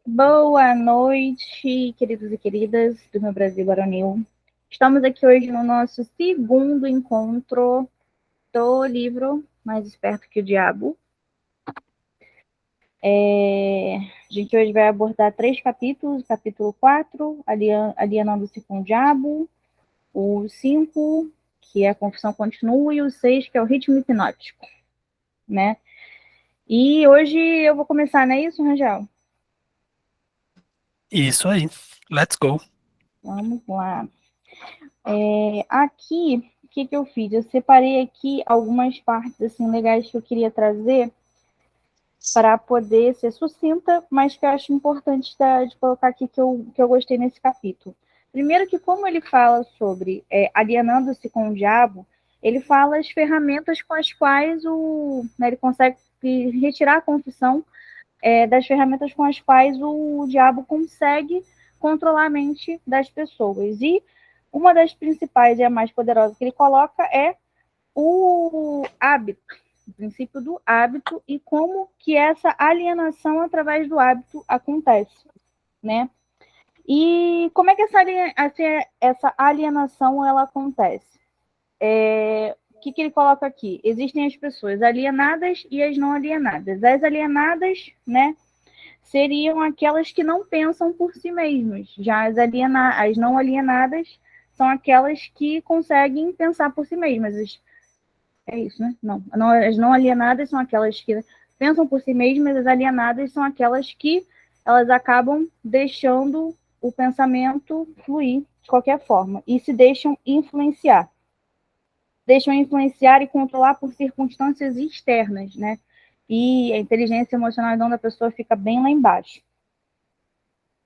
Boa noite, queridos e queridas do meu Brasil Baronil. Estamos aqui hoje no nosso segundo encontro do livro Mais Esperto que o Diabo. A gente hoje vai abordar 3 capítulos: o capítulo 4, Alienando-se com o Diabo, o 5, que é a Confissão Continua, e o 6, que é o Ritmo Hipnótico, né? E hoje eu vou começar, não é isso, Rangel? Isso aí. Let's go. Vamos lá. Aqui, o que eu fiz? Eu separei aqui algumas partes assim legais que eu queria trazer para poder ser sucinta, mas que eu acho importante de colocar aqui que eu gostei nesse capítulo. Primeiro que como ele fala sobre alienando-se com o diabo, ele fala as ferramentas com as quais ele consegue retirar a confissão das ferramentas com as quais o diabo consegue controlar a mente das pessoas. E uma das principais e a mais poderosa que ele coloca é o hábito, o princípio do hábito e como que essa alienação através do hábito acontece, né? E como é que essa alienação ela acontece? O que ele coloca aqui? Existem as pessoas alienadas e as não alienadas. As alienadas, né, seriam aquelas que não pensam por si mesmas. Já as não alienadas são aquelas que conseguem pensar por si mesmas. É isso, né? Não. As não alienadas são aquelas que pensam por si mesmas, as alienadas são aquelas que elas acabam deixando o pensamento fluir de qualquer forma e se deixam influenciar. Deixam influenciar e controlar por circunstâncias externas, né? E a inteligência emocional da pessoa fica bem lá embaixo.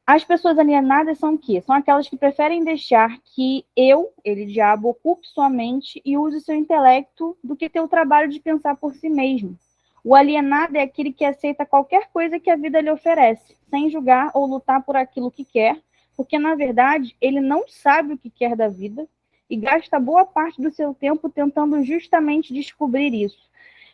As pessoas alienadas são o quê? São aquelas que preferem deixar que ele, diabo, ocupe sua mente e use seu intelecto do que ter o trabalho de pensar por si mesmo. O alienado é aquele que aceita qualquer coisa que a vida lhe oferece, sem julgar ou lutar por aquilo que quer, porque, na verdade, ele não sabe o que quer da vida e gasta boa parte do seu tempo tentando justamente descobrir isso.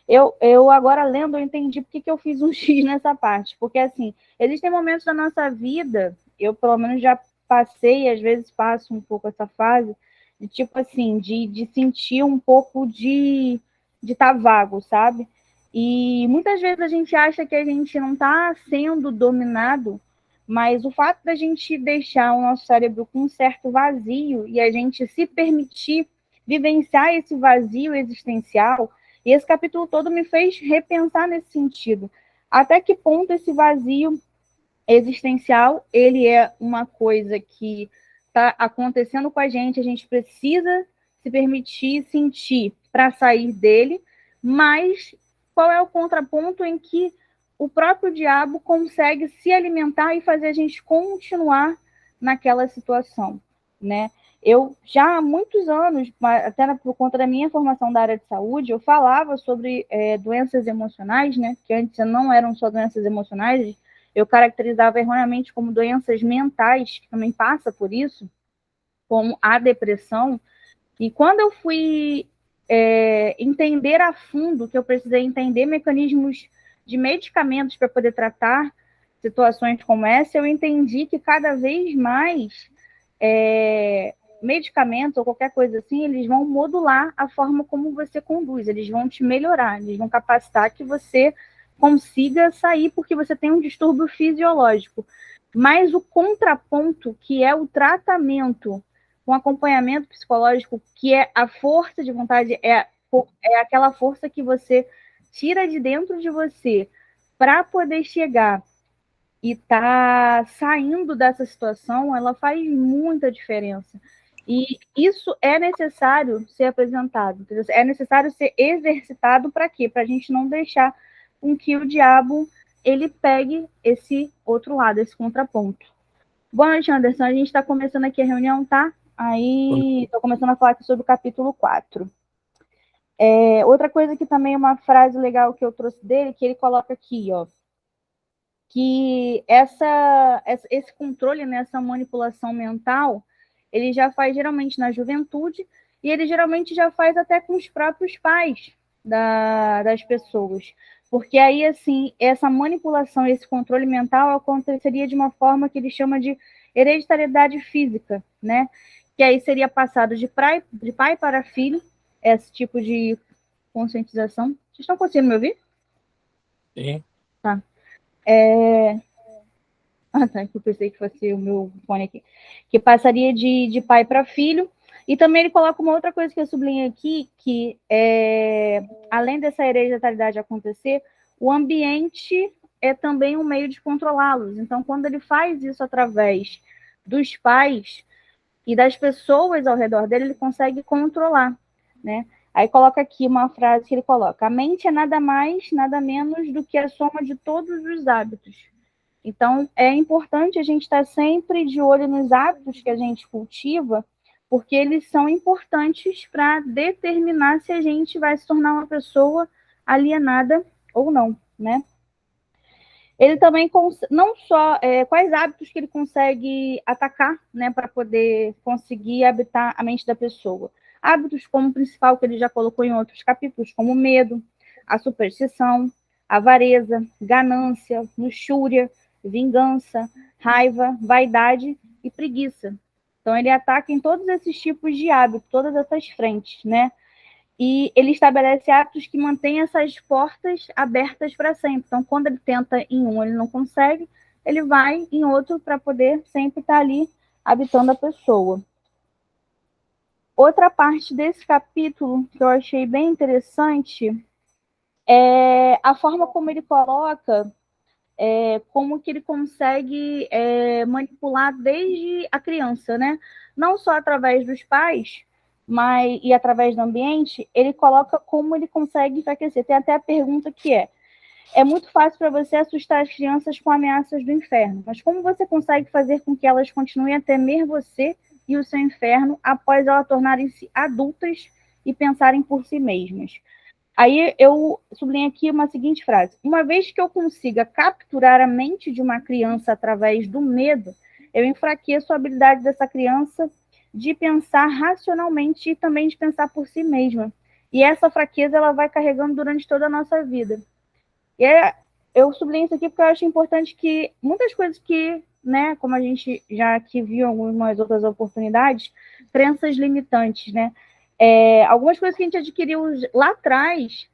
Eu agora lendo, eu entendi porque que eu fiz um X nessa parte. Porque, assim, existem momentos da nossa vida, eu pelo menos já passei, às vezes passo um pouco essa fase, de tipo assim, de sentir um pouco de estar vago, sabe? E muitas vezes a gente acha que a gente não está sendo dominado, mas o fato da gente deixar o nosso cérebro com um certo vazio e a gente se permitir vivenciar esse vazio existencial, e esse capítulo todo me fez repensar nesse sentido. Até que ponto esse vazio existencial, ele é uma coisa que está acontecendo com a gente precisa se permitir sentir para sair dele, mas qual é o contraponto em que o próprio diabo consegue se alimentar e fazer a gente continuar naquela situação, né? Eu já há muitos anos, até por conta da minha formação da área de saúde, eu falava sobre doenças emocionais, né? Que antes não eram só doenças emocionais, eu caracterizava erroneamente como doenças mentais, que também passa por isso, como a depressão. E quando eu fui entender a fundo, que eu precisei entender mecanismos de medicamentos para poder tratar situações como essa, eu entendi que cada vez mais medicamentos ou qualquer coisa assim, eles vão modular a forma como você conduz, eles vão te melhorar, eles vão capacitar que você consiga sair porque você tem um distúrbio fisiológico. Mas o contraponto, que é o tratamento com acompanhamento psicológico, que é a força de vontade, é aquela força que você tira de dentro de você para poder chegar e tá saindo dessa situação, ela faz muita diferença. E isso é necessário ser apresentado, é necessário ser exercitado para quê? Para a gente não deixar com que o diabo ele pegue esse outro lado, esse contraponto. Boa noite, Anderson. A gente está começando aqui a reunião, tá? Aí, estou começando a falar aqui sobre o capítulo 4. Outra coisa que também é uma frase legal que eu trouxe dele, que ele coloca aqui, ó, que esse controle, né, essa manipulação mental, ele já faz geralmente na juventude e ele geralmente já faz até com os próprios pais das pessoas. Porque aí, assim, essa manipulação, esse controle mental aconteceria de uma forma que ele chama de hereditariedade física, né? Que aí seria passado de pai para filho, esse tipo de conscientização. Vocês estão conseguindo me ouvir? Sim. Tá. Ah, tá, eu pensei que fosse o meu fone aqui. Que passaria de pai para filho. E também ele coloca uma outra coisa que eu sublinhei aqui, que além dessa hereditariedade acontecer, o ambiente é também um meio de controlá-los. Então, quando ele faz isso através dos pais e das pessoas ao redor dele, ele consegue controlar, né? Aí coloca aqui uma frase que ele coloca: a mente é nada mais, nada menos do que a soma de todos os hábitos. Então, é importante a gente estar sempre de olho nos hábitos que a gente cultiva, porque eles são importantes para determinar se a gente vai se tornar uma pessoa alienada ou não, né? Ele também, não só quais hábitos que ele consegue atacar, né, para poder conseguir habitar a mente da pessoa. Hábitos como o principal, que ele já colocou em outros capítulos, como o medo, a superstição, a avareza, ganância, luxúria, vingança, raiva, vaidade e preguiça. Então, ele ataca em todos esses tipos de hábitos, todas essas frentes, né? E ele estabelece hábitos que mantêm essas portas abertas para sempre. Então, quando ele tenta em um, ele não consegue, ele vai em outro para poder sempre estar ali habitando a pessoa. Outra parte desse capítulo que eu achei bem interessante é a forma como ele coloca como que ele consegue manipular desde a criança, né? Não só através dos pais, mas e através do ambiente, ele coloca como ele consegue enfraquecer. Tem até a pergunta que é muito fácil para você assustar as crianças com ameaças do inferno, mas como você consegue fazer com que elas continuem a temer você e o seu inferno após elas tornarem-se adultas e pensarem por si mesmas? Aí eu sublinho aqui uma seguinte frase: uma vez que eu consiga capturar a mente de uma criança através do medo, eu enfraqueço a habilidade dessa criança de pensar racionalmente e também de pensar por si mesma. E essa fraqueza ela vai carregando durante toda a nossa vida. E eu sublinho isso aqui porque eu acho importante que muitas coisas que, né, como a gente já aqui viu em algumas outras oportunidades, crenças limitantes, né? Algumas coisas que a gente adquiriu lá atrás,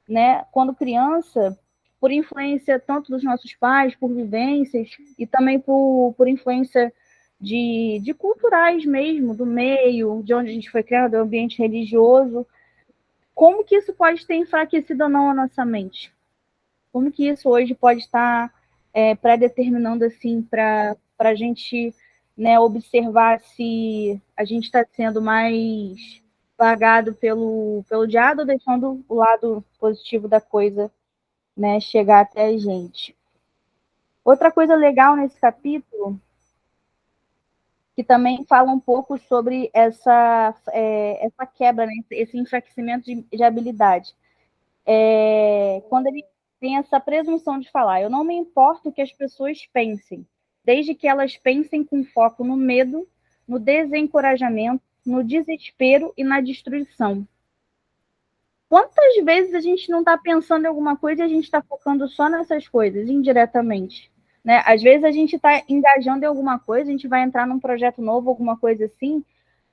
né, quando criança, por influência tanto dos nossos pais, por vivências, e também por influência de culturais mesmo, do meio, de onde a gente foi criado, do ambiente religioso, como que isso pode ter enfraquecido ou não a nossa mente? Como que isso hoje pode estar pré-determinando assim para a gente, né, observar se a gente está sendo mais vagado pelo diabo ou deixando o lado positivo da coisa, né, chegar até a gente. Outra coisa legal nesse capítulo, que também fala um pouco sobre essa quebra, né, esse enfraquecimento de habilidade. Quando ele tem essa presunção de falar: eu não me importo o que as pessoas pensem, desde que elas pensem com foco no medo, no desencorajamento, no desespero e na destruição. Quantas vezes a gente não está pensando em alguma coisa e a gente está focando só nessas coisas, indiretamente? Né? Às vezes a gente está engajando em alguma coisa, a gente vai entrar num projeto novo, alguma coisa assim.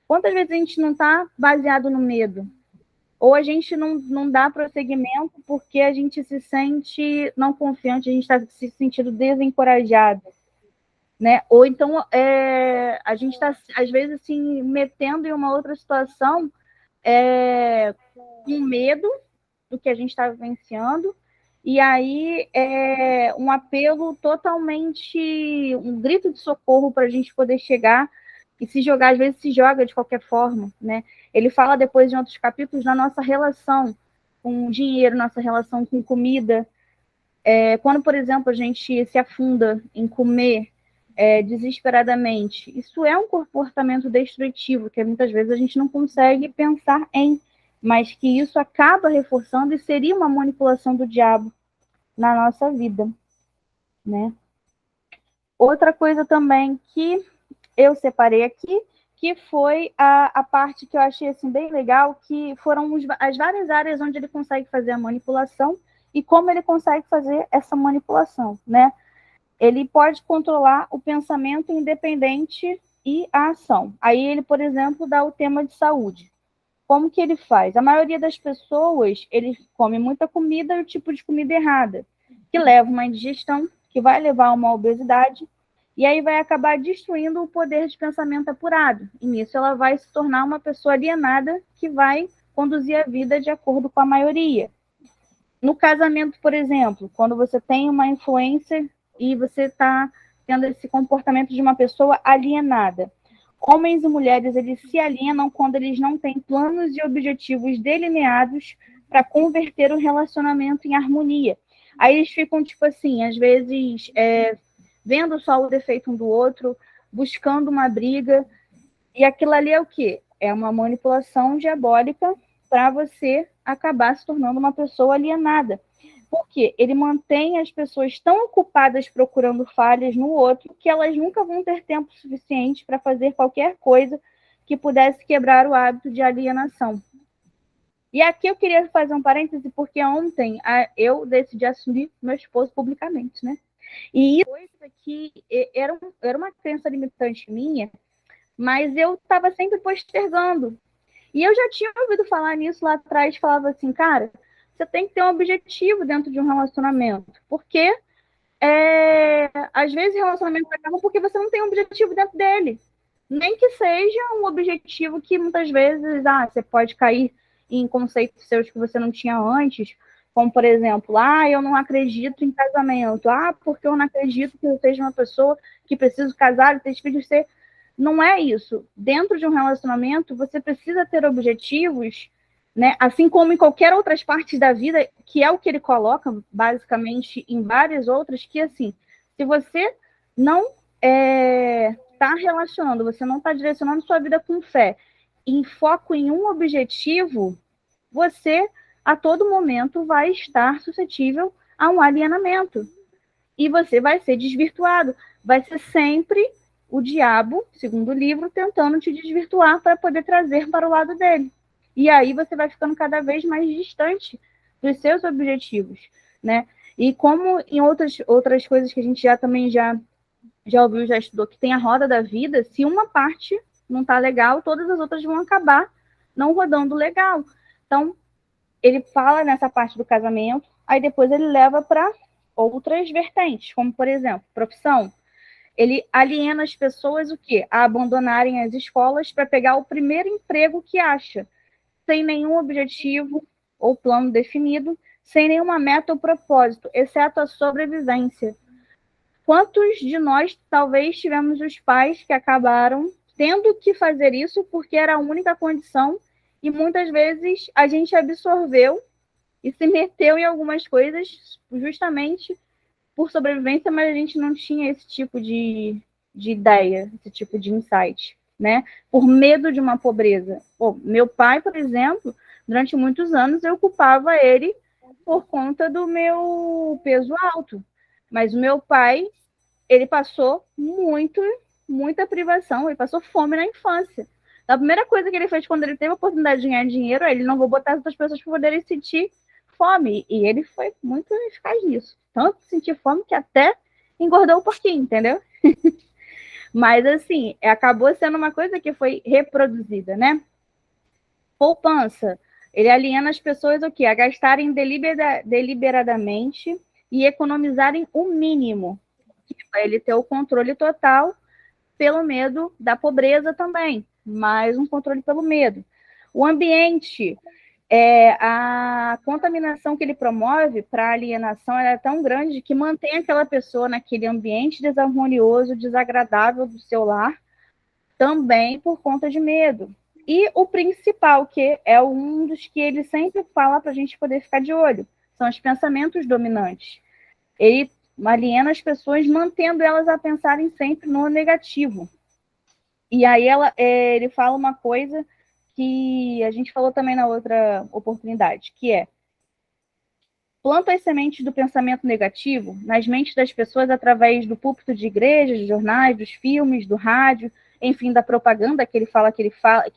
Quantas vezes a gente não está baseado no medo? Ou a gente não dá prosseguimento porque a gente se sente não confiante, a gente está se sentindo desencorajado, né? Ou então a gente está, às vezes, assim, metendo em uma outra situação com medo do que a gente está vivenciando, e aí um apelo totalmente, um grito de socorro para a gente poder chegar e se jogar, às vezes se joga de qualquer forma, né? Ele fala depois em outros capítulos da nossa relação com o dinheiro, nossa relação com comida. Quando, por exemplo, a gente se afunda em comer desesperadamente, isso é um comportamento destrutivo, que muitas vezes a gente não consegue pensar mas que isso acaba reforçando e seria uma manipulação do diabo na nossa vida, né? Outra coisa também que eu separei aqui, que foi a parte que eu achei assim, bem legal, que foram as várias áreas onde ele consegue fazer a manipulação e como ele consegue fazer essa manipulação, né? Ele pode controlar o pensamento independente e a ação. Aí ele, por exemplo, dá o tema de saúde. Como que ele faz? A maioria das pessoas, ele come muita comida e o tipo de comida errada, que leva uma indigestão, que vai levar a uma obesidade, e aí vai acabar destruindo o poder de pensamento apurado. E nisso ela vai se tornar uma pessoa alienada que vai conduzir a vida de acordo com a maioria. No casamento, por exemplo, quando você tem uma influência e você está tendo esse comportamento de uma pessoa alienada. Homens e mulheres, eles se alienam quando eles não têm planos e objetivos delineados para converter o relacionamento em harmonia. Aí eles ficam, tipo assim, às vezes, vendo só o defeito um do outro, buscando uma briga, e aquilo ali é o quê? É uma manipulação diabólica para você acabar se tornando uma pessoa alienada. Porque ele mantém as pessoas tão ocupadas procurando falhas no outro que elas nunca vão ter tempo suficiente para fazer qualquer coisa que pudesse quebrar o hábito de alienação. E aqui eu queria fazer um parêntese, porque ontem eu decidi assumir meu esposo publicamente, né? E isso coisa que era uma crença limitante minha, mas eu estava sempre postergando. E eu já tinha ouvido falar nisso lá atrás, falava assim, cara, você tem que ter um objetivo dentro de um relacionamento, porque às vezes relacionamentos acabam porque você não tem um objetivo dentro dele. Nem que seja um objetivo que muitas vezes você pode cair em conceitos seus que você não tinha antes, como, por exemplo, eu não acredito em casamento, porque eu não acredito que eu seja uma pessoa que preciso casar e ter filhos. Não é isso. Dentro de um relacionamento, você precisa ter objetivos, né? Assim como em qualquer outras partes da vida, que é o que ele coloca, basicamente, em várias outras, que assim, se você não está relacionando, você não está direcionando sua vida com fé, em foco em um objetivo, você, a todo momento, vai estar suscetível a um alienamento. E você vai ser desvirtuado. Vai ser sempre o diabo, segundo o livro, tentando te desvirtuar para poder trazer para o lado dele. E aí você vai ficando cada vez mais distante dos seus objetivos, né? E como em outras coisas que a gente já ouviu, já estudou, que tem a roda da vida, se uma parte não está legal, todas as outras vão acabar não rodando legal. Então, ele fala nessa parte do casamento, aí depois ele leva para outras vertentes, como, por exemplo, profissão. Ele aliena as pessoas o quê? A abandonarem as escolas para pegar o primeiro emprego que acha, sem nenhum objetivo ou plano definido, sem nenhuma meta ou propósito, exceto a sobrevivência. Quantos de nós talvez tivemos os pais que acabaram tendo que fazer isso porque era a única condição e muitas vezes a gente absorveu e se meteu em algumas coisas justamente por sobrevivência, mas a gente não tinha esse tipo de ideia, esse tipo de insight, né? Por medo de uma pobreza. Meu pai, por exemplo, durante muitos anos eu culpava ele por conta do meu peso alto. Mas o meu pai, ele passou muita privação, ele passou fome na infância. A primeira coisa que ele fez quando ele teve a oportunidade de ganhar dinheiro, ele não vou botar essas pessoas para poderem sentir fome. E ele foi muito eficaz nisso. Tanto sentir fome que até engordou um pouquinho, entendeu? Mas, assim, acabou sendo uma coisa que foi reproduzida, né? Poupança. Ele aliena as pessoas o quê? A gastarem deliberadamente e economizarem o mínimo. Para ele ter o controle total pelo medo da pobreza também. Mais um controle pelo medo. O ambiente, a contaminação que ele promove para a alienação é tão grande que mantém aquela pessoa naquele ambiente desarmonioso, desagradável do seu lar, também por conta de medo. E o principal, que é um dos que ele sempre fala para a gente poder ficar de olho, são os pensamentos dominantes. Ele aliena as pessoas, mantendo elas a pensarem sempre no negativo. E aí ele fala uma coisa que a gente falou também na outra oportunidade, que é: planta as sementes do pensamento negativo nas mentes das pessoas através do púlpito de igrejas, de jornais, dos filmes, do rádio, enfim, da propaganda que ele fala que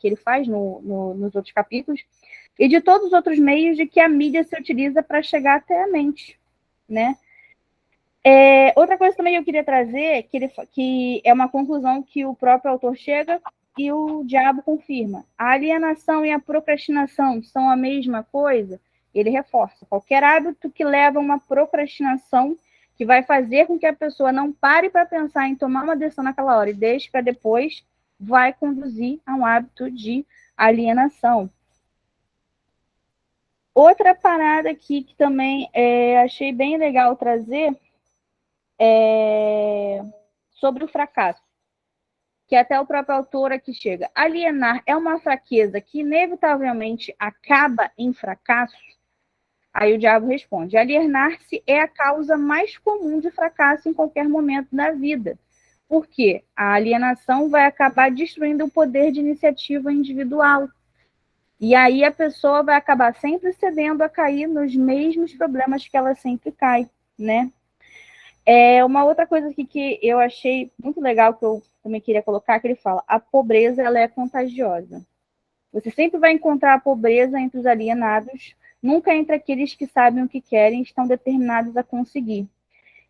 ele faz nos outros capítulos, e de todos os outros meios de que a mídia se utiliza para chegar até a mente, né? Outra coisa também que eu queria trazer, que é uma conclusão que o próprio autor chega e o diabo confirma. A alienação e a procrastinação são a mesma coisa? Ele reforça. Qualquer hábito que leva a uma procrastinação, que vai fazer com que a pessoa não pare para pensar em tomar uma decisão naquela hora e deixe para depois, vai conduzir a um hábito de alienação. Outra parada aqui que também achei bem legal trazer sobre o fracasso, que até o próprio autor aqui chega. Alienar é uma fraqueza que inevitavelmente acaba em fracasso? Aí o diabo responde: alienar-se é a causa mais comum de fracasso em qualquer momento da vida. Por quê? A alienação vai acabar destruindo o poder de iniciativa individual. E aí a pessoa vai acabar sempre cedendo a cair nos mesmos problemas que ela sempre cai, né? Uma outra coisa aqui que eu achei muito legal, que eu também queria colocar, que ele fala: a pobreza, ela é contagiosa. Você sempre vai encontrar a pobreza entre os alienados, nunca entre aqueles que sabem o que querem e estão determinados a conseguir.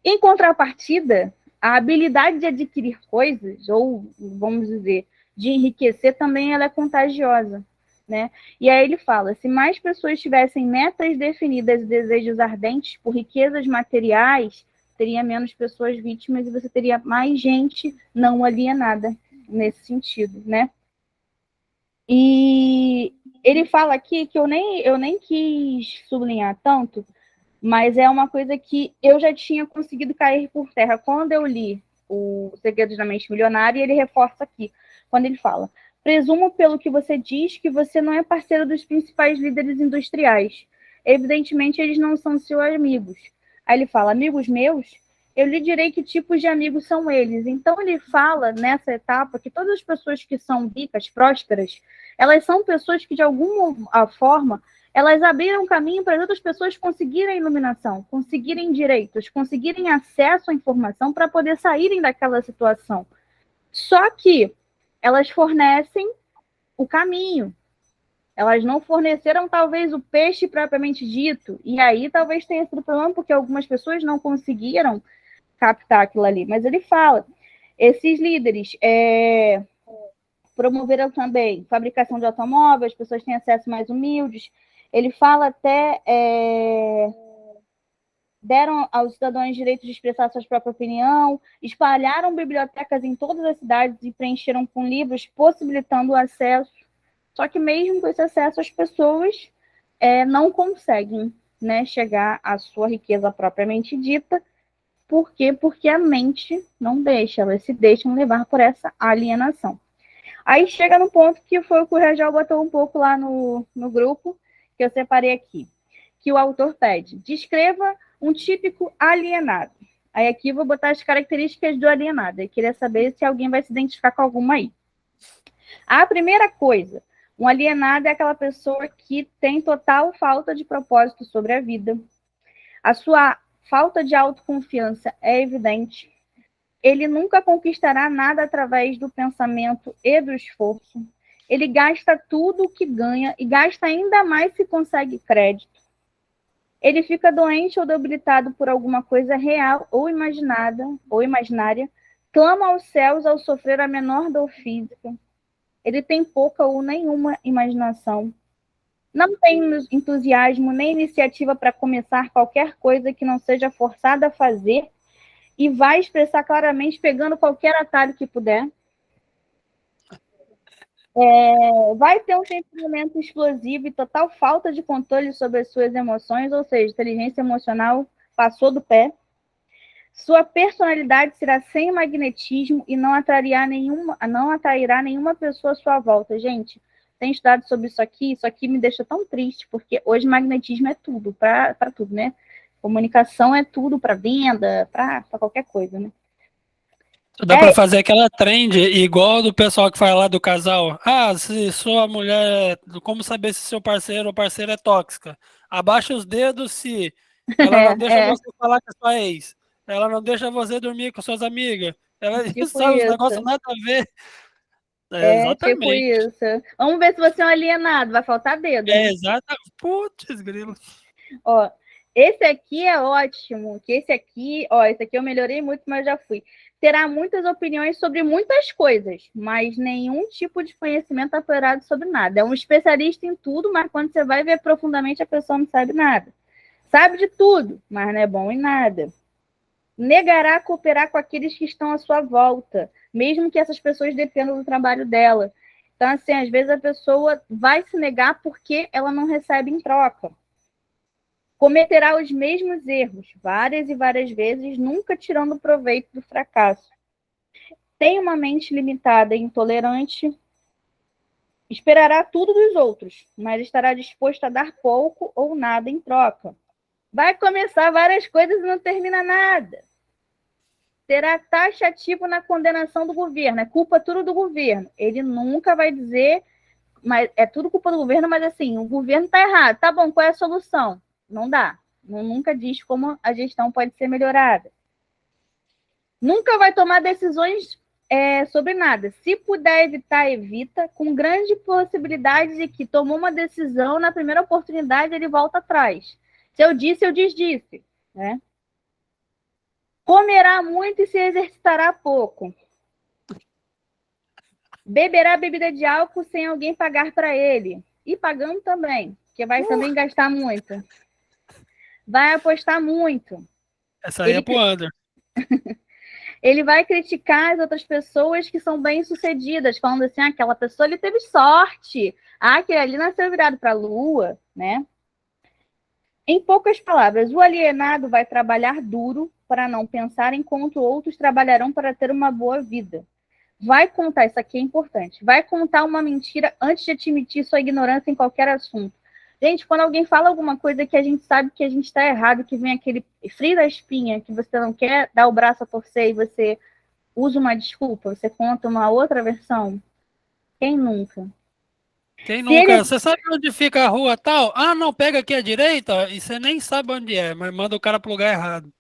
Em contrapartida, a habilidade de adquirir coisas, ou, vamos dizer, de enriquecer, também ela é contagiosa, né? E aí ele fala: se mais pessoas tivessem metas definidas e desejos ardentes por riquezas materiais, teria menos pessoas vítimas e você teria mais gente não alienada nesse sentido, né? E ele fala aqui que eu nem quis sublinhar tanto, mas é uma coisa que eu já tinha conseguido cair por terra quando eu li o Segredos da Mente Milionária, e ele reforça aqui, quando ele fala: presumo pelo que você diz que você não é parceiro dos principais líderes industriais. Evidentemente, eles não são seus amigos. Aí ele fala: amigos meus? Eu lhe direi que tipos de amigos são eles. Então, ele fala nessa etapa que todas as pessoas que são ricas, prósperas, elas são pessoas que, de alguma forma, elas abriram caminho para outras pessoas conseguirem iluminação, conseguirem direitos, conseguirem acesso à informação para poder saírem daquela situação. Só que elas fornecem o caminho. Elas não forneceram, talvez, o peixe propriamente dito. E aí talvez tenha sido problema, porque algumas pessoas não conseguiram captar aquilo ali. Mas ele fala: esses líderes promoveram também fabricação de automóveis, as pessoas têm acesso mais humildes. Ele fala até deram aos cidadãos direito de expressar sua própria opinião, espalharam bibliotecas em todas as cidades e preencheram com livros, possibilitando o acesso. Só que mesmo com esse acesso, as pessoas não conseguem, né, chegar à sua riqueza propriamente dita. Por quê? Porque a mente não deixa, elas se deixam levar por essa alienação. Aí chega no ponto que foi o que o Rajal botou um pouco lá no grupo, que eu separei aqui, que o autor pede: descreva um típico alienado. Aí aqui eu vou botar as características do alienado. Eu queria saber se alguém vai se identificar com alguma aí. A primeira coisa: um alienado é aquela pessoa que tem total falta de propósito sobre a vida. A sua falta de autoconfiança é evidente. Ele nunca conquistará nada através do pensamento e do esforço. Ele gasta tudo o que ganha e gasta ainda mais se consegue crédito. Ele fica doente ou debilitado por alguma coisa real ou imaginária, clama aos céus ao sofrer a menor dor física. Ele tem pouca ou nenhuma imaginação. Não tem entusiasmo nem iniciativa para começar qualquer coisa que não seja forçada a fazer, e vai expressar claramente pegando qualquer atalho que puder. Vai ter um temperamento explosivo e total falta de controle sobre as suas emoções, ou seja, inteligência emocional passou do pé. Sua personalidade será sem magnetismo e não atrairá nenhuma pessoa à sua volta. Gente, tem estudado sobre isso aqui me deixa tão triste, porque hoje magnetismo é tudo, para tudo, né? Comunicação é tudo para venda, para qualquer coisa, né? Dá pra fazer aquela trend igual do pessoal que fala lá do casal. Ah, se sua mulher, como saber se seu parceiro ou parceira é tóxica? Abaixa os dedos se ela não deixa você falar com a sua ex. Ela não deixa você dormir com suas amigas. Ela Tipo sabe, os isso. negócios nada a ver. Tipo Exatamente. isso. Vamos ver se você é um alienado, vai faltar dedo, né? Exatamente. Putz, grilo. Ó, esse aqui é ótimo, que esse aqui eu melhorei muito, mas já fui. Terá muitas opiniões sobre muitas coisas, mas nenhum tipo de conhecimento apurado sobre nada. É um especialista em tudo, mas quando você vai ver profundamente, a pessoa não sabe nada. Sabe de tudo, mas não é bom em nada. Negará cooperar com aqueles que estão à sua volta, mesmo que essas pessoas dependam do trabalho dela. Então, assim, às vezes a pessoa vai se negar porque ela não recebe em troca. Cometerá os mesmos erros, várias e várias vezes, nunca tirando proveito do fracasso. Tem uma mente limitada e intolerante, esperará tudo dos outros, mas estará disposto a dar pouco ou nada em troca. Vai começar várias coisas e não termina nada. Será taxativo na condenação do governo, é culpa tudo do governo. Ele nunca vai dizer, mas é tudo culpa do governo, mas assim, o governo está errado. Tá bom, qual é a solução? Não dá. Nunca diz como a gestão pode ser melhorada. Nunca vai tomar decisões sobre nada. Se puder evitar, evita, com grande possibilidade de que tomou uma decisão, na primeira oportunidade ele volta atrás. Se eu disse, eu desdisse. Né? Comerá muito e se exercitará pouco. Beberá bebida de álcool sem alguém pagar para ele. E pagando também, porque vai também gastar muito. Vai apostar muito. Essa aí é pro Under. Ele vai criticar as outras pessoas que são bem-sucedidas, falando assim, aquela pessoa ele teve sorte. Aquele ali nasceu virado para a lua, né? Em poucas palavras, o alienado vai trabalhar duro para não pensar enquanto outros trabalharão para ter uma boa vida. Vai contar, isso aqui é importante, vai contar uma mentira antes de admitir sua ignorância em qualquer assunto. Gente, quando alguém fala alguma coisa que a gente sabe que a gente está errado, que vem aquele frio da espinha, que você não quer dar o braço a torcer e você usa uma desculpa, você conta uma outra versão, quem nunca? Quem Se ele... nunca? Você sabe onde fica a rua tal? Ah, não, pega aqui à direita e você nem sabe onde é, mas manda o cara pro lugar errado.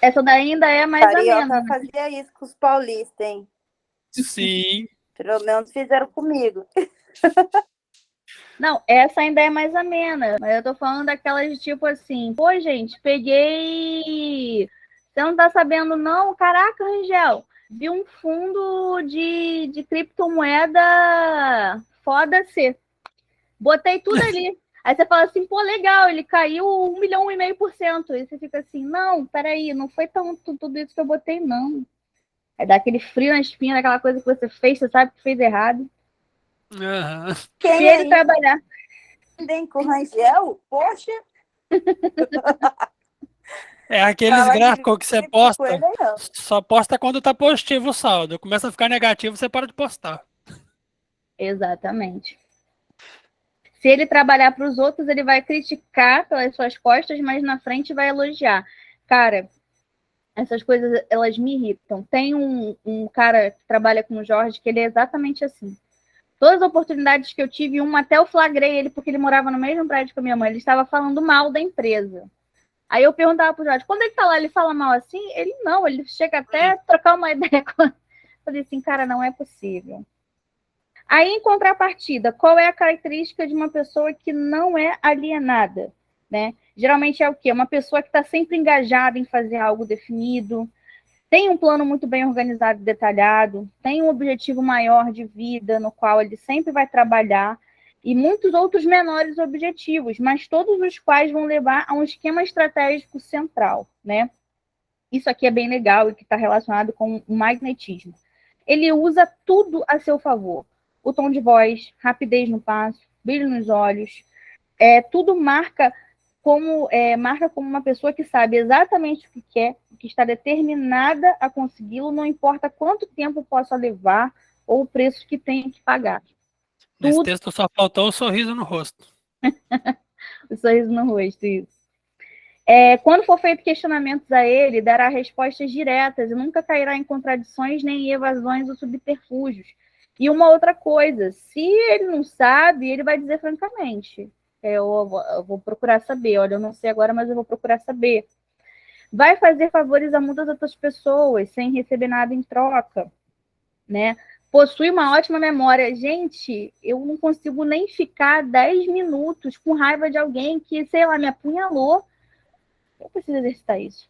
essa daí ainda é mais amena. Carioca fazia isso com os paulistas, hein? Sim. Pelo menos fizeram comigo. Não, essa ainda é mais amena, mas eu tô falando daquelas tipo assim, pô, gente, peguei. Você não tá sabendo, não? Caraca, Rangel, vi um fundo de criptomoeda foda-se. Botei tudo ali. Aí você fala assim, pô, legal, ele caiu 1,5%. Aí você fica assim, não, peraí, não foi tudo isso que eu botei, não. É dar aquele frio na espinha, daquela coisa que você fez, você sabe que fez errado. Uhum. Quem Se ele trabalhar. Vem com o Rangel? Poxa! É aqueles gráficos que você posta, ele, só posta quando tá positivo o saldo. Começa a ficar negativo, você para de postar. Exatamente. Se ele trabalhar para os outros, ele vai criticar pelas suas costas, mas na frente vai elogiar. Cara, essas coisas, elas me irritam. Tem um cara que trabalha com o Jorge, que ele é exatamente assim. Todas as oportunidades que eu tive, uma até eu flagrei ele, porque ele morava no mesmo prédio com a minha mãe, ele estava falando mal da empresa. Aí eu perguntava pro Jorge, quando ele tá lá, ele fala mal assim? Ele não, ele chega até a trocar uma ideia com... Eu falei assim, cara, não é possível. Aí, em contrapartida, qual é a característica de uma pessoa que não é alienada? Né? Geralmente é o quê? Uma pessoa que está sempre engajada em fazer algo definido, tem um plano muito bem organizado e detalhado, tem um objetivo maior de vida no qual ele sempre vai trabalhar, e muitos outros menores objetivos, mas todos os quais vão levar a um esquema estratégico central. Né? Isso aqui é bem legal e que está relacionado com o magnetismo. Ele usa tudo a seu favor. O tom de voz, rapidez no passo, brilho nos olhos, tudo marca como uma pessoa que sabe exatamente o que quer, que está determinada a consegui-lo, não importa quanto tempo possa levar ou o preço que tenha que pagar. Nesse texto só faltou o sorriso no rosto. O sorriso no rosto, isso. Quando for feito questionamentos a ele, dará respostas diretas e nunca cairá em contradições, nem em evasões ou subterfúgios. E uma outra coisa, se ele não sabe, ele vai dizer francamente. Eu vou procurar saber. Olha, eu não sei agora, mas eu vou procurar saber. Vai fazer favores a muitas outras pessoas, sem receber nada em troca. Né? possui uma ótima memória. Gente, eu não consigo nem ficar 10 minutos com raiva de alguém que, sei lá, me apunhalou. Eu preciso exercitar isso.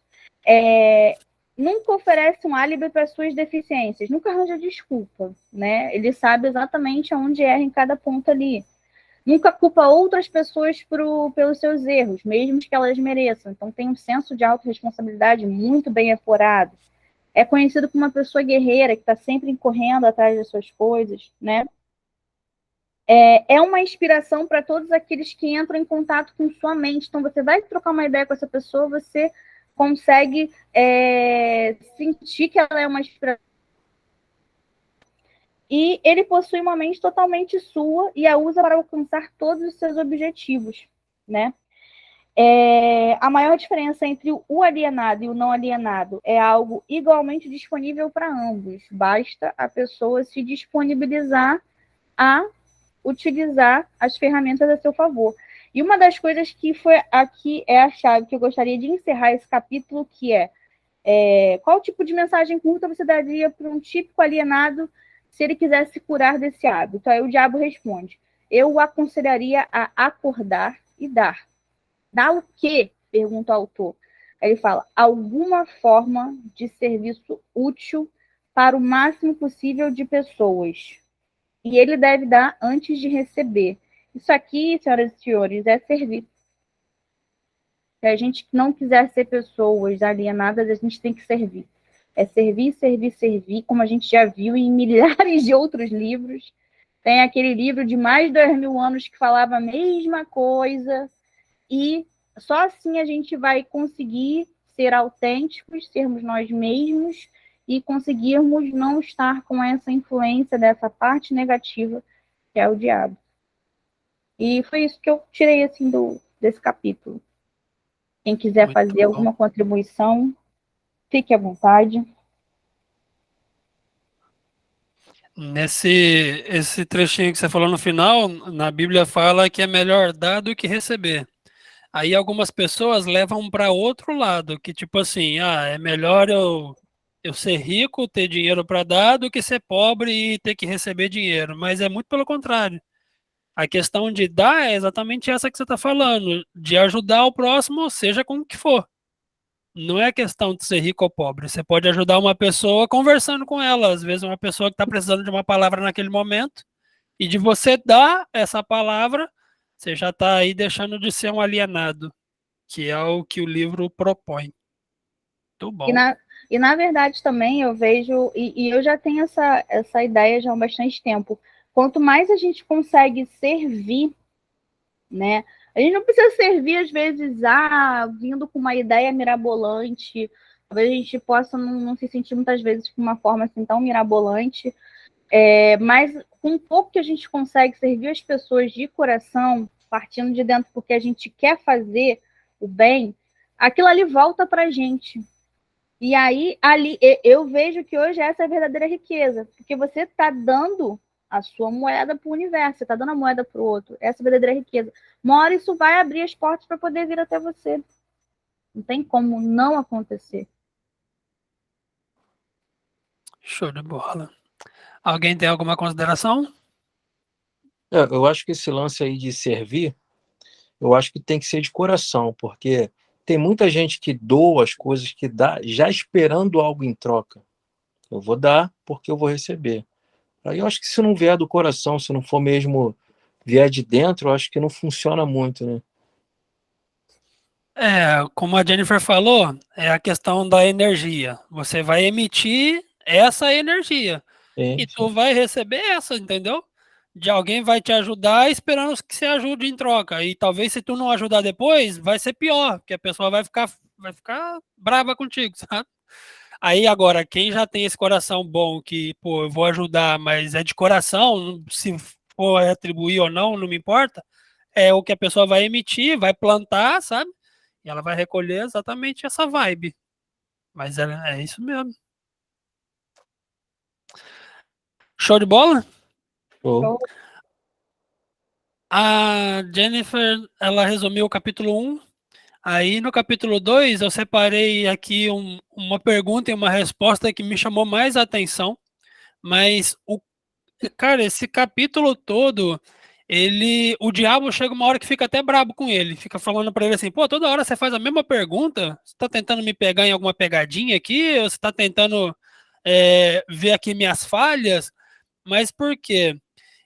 Nunca oferece um álibi para suas deficiências, nunca arranja desculpa, né? Ele sabe exatamente aonde erra em cada ponto ali. Nunca culpa outras pessoas pelos seus erros, mesmo que elas mereçam. Então tem um senso de autorresponsabilidade muito bem apurado. É conhecido como uma pessoa guerreira, que está sempre correndo atrás das suas coisas, né? É uma inspiração para todos aqueles que entram em contato com sua mente. Então, você vai trocar uma ideia com essa pessoa, você consegue sentir que ela é uma inspiração. E ele possui uma mente totalmente sua e a usa para alcançar todos os seus objetivos, né? A maior diferença entre o alienado e o não alienado é algo igualmente disponível para ambos. Basta a pessoa se disponibilizar a utilizar as ferramentas a seu favor. E uma das coisas que foi aqui é a chave que eu gostaria de encerrar esse capítulo, que qual tipo de mensagem curta você daria para um típico alienado se ele quisesse curar desse hábito? Aí o diabo responde: eu o aconselharia a acordar e dar. Dar o quê? Pergunta o autor. Aí ele fala: alguma forma de serviço útil para o máximo possível de pessoas. E ele deve dar antes de receber. Isso aqui, senhoras e senhores, é servir. Se a gente não quiser ser pessoas alienadas, a gente tem que servir. É servir, servir, servir, como a gente já viu em milhares de outros livros. Tem aquele livro de mais de 2.000 anos que falava a mesma coisa. E só assim a gente vai conseguir ser autênticos, sermos nós mesmos e conseguirmos não estar com essa influência dessa parte negativa que é o diabo. E foi isso que eu tirei assim desse capítulo. Quem quiser Muito fazer bom. alguma contribuição, fique à vontade. Esse trechinho que você falou no final, na Bíblia fala que é melhor dar do que receber. Aí algumas pessoas levam para outro lado, que tipo assim, é melhor eu ser rico, ter dinheiro para dar, do que ser pobre e ter que receber dinheiro. Mas é muito pelo contrário. A questão de dar é exatamente essa que você está falando, de ajudar o próximo, seja como que for. Não é questão de ser rico ou pobre. Você pode ajudar uma pessoa conversando com ela. Às vezes uma pessoa que está precisando de uma palavra naquele momento, e de você dar essa palavra, você já está aí deixando de ser um alienado, que é o que o livro propõe. Muito bom. E na verdade também eu vejo, e eu já tenho essa ideia já há bastante tempo, quanto mais a gente consegue servir, né? A gente não precisa servir, às vezes, vindo com uma ideia mirabolante. Talvez a gente possa não se sentir muitas vezes de uma forma assim tão mirabolante. Mas com um pouco que a gente consegue servir as pessoas de coração, partindo de dentro porque a gente quer fazer o bem, aquilo ali volta para a gente. E aí, ali, eu vejo que hoje essa é a verdadeira riqueza, porque você está dando a sua moeda para o universo, você está dando a moeda para o outro. Essa é a verdadeira riqueza. Uma hora isso vai abrir as portas para poder vir até você. Não tem como não acontecer. Show de bola. Alguém tem alguma consideração? Eu acho que esse lance aí de servir, eu acho que tem que ser de coração, porque tem muita gente que doa as coisas que dá já esperando algo em troca. Eu vou dar porque eu vou receber. Aí eu acho que se não vier do coração, se não for mesmo vier de dentro, eu acho que não funciona muito, né? Como a Jennifer falou, é a questão da energia. Você vai emitir essa energia Sim, e sim. tu vai receber essa, entendeu? De alguém vai te ajudar esperando que você ajude em troca. E talvez se tu não ajudar depois, vai ser pior, porque a pessoa vai ficar brava contigo, sabe? Aí agora, quem já tem esse coração bom que, pô, eu vou ajudar, mas é de coração, se for retribuir ou não, não me importa, é o que a pessoa vai emitir, vai plantar, sabe? E ela vai recolher exatamente essa vibe. Mas é isso mesmo. Show de bola? Show. A Jennifer, ela resumiu o capítulo 1. Aí no capítulo 2 eu separei aqui uma pergunta e uma resposta que me chamou mais a atenção. Mas Cara, esse capítulo todo, o diabo chega uma hora que fica até brabo com ele, fica falando pra ele assim, pô, toda hora você faz a mesma pergunta, você tá tentando me pegar em alguma pegadinha aqui, ou você tá tentando ver aqui minhas falhas, mas por quê?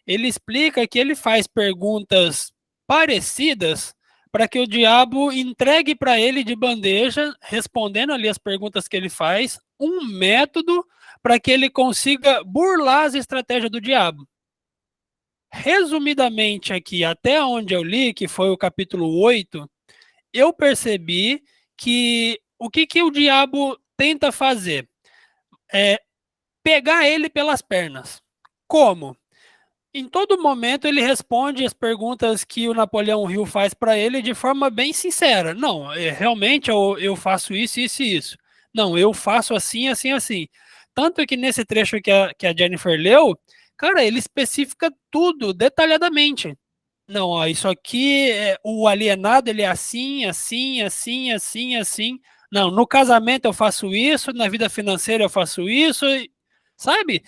Ele explica que ele faz perguntas parecidas para que o diabo entregue para ele de bandeja, respondendo ali as perguntas que ele faz, um método para que ele consiga burlar as estratégias do diabo. Resumidamente aqui, até onde eu li, que foi o capítulo 8, eu percebi que o que o diabo tenta fazer é pegar ele pelas pernas. Como? Em todo momento ele responde as perguntas que o Napoleão Hill faz para ele de forma bem sincera. Não, realmente eu faço isso, isso e isso. Não, eu faço assim, assim, assim. Tanto que nesse trecho que a Jennifer leu, cara, ele especifica tudo detalhadamente. Não, ó, isso aqui, o alienado, ele é assim, assim, assim, assim, assim. Não, no casamento eu faço isso, na vida financeira eu faço isso, sabe?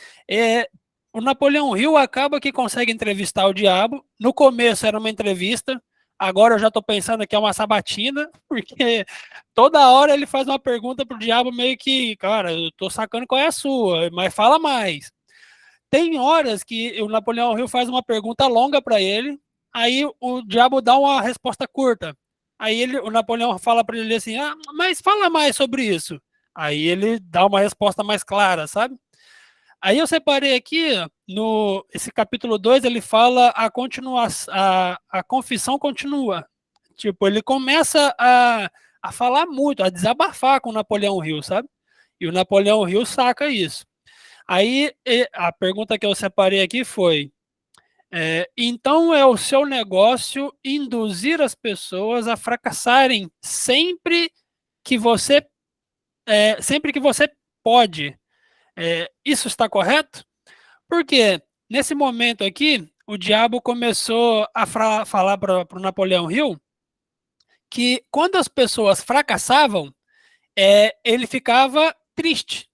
O Napoleão Hill acaba que consegue entrevistar o diabo. No começo era uma entrevista, agora eu já estou pensando que é uma sabatina, porque toda hora ele faz uma pergunta pro diabo meio que, cara, eu tô sacando qual é a sua, mas fala mais. Tem horas que o Napoleão Hill faz uma pergunta longa para ele, aí o diabo dá uma resposta curta. Aí o Napoleão fala para ele assim, mas fala mais sobre isso. Aí ele dá uma resposta mais clara, sabe? Aí eu separei aqui, no esse capítulo 2 ele fala a confissão continua. Tipo, ele começa a falar muito, a desabafar com o Napoleão Hill, sabe? E o Napoleão Hill saca isso. Aí a pergunta que eu separei aqui foi: então é o seu negócio induzir as pessoas a fracassarem sempre que você pode. Isso está correto? Porque nesse momento aqui, o diabo começou a falar para o Napoleão Hill que quando as pessoas fracassavam, ele ficava triste.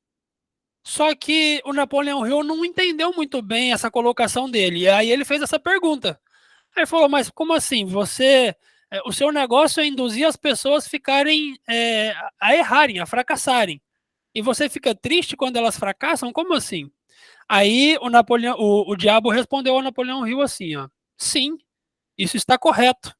Só que o Napoleão Hill não entendeu muito bem essa colocação dele. E aí ele fez essa pergunta. Aí ele falou, mas como assim? O seu negócio é induzir as pessoas ficarem a errarem, a fracassarem. E você fica triste quando elas fracassam? Como assim? Aí o diabo respondeu ao Napoleão Hill assim, ó, sim, isso está correto.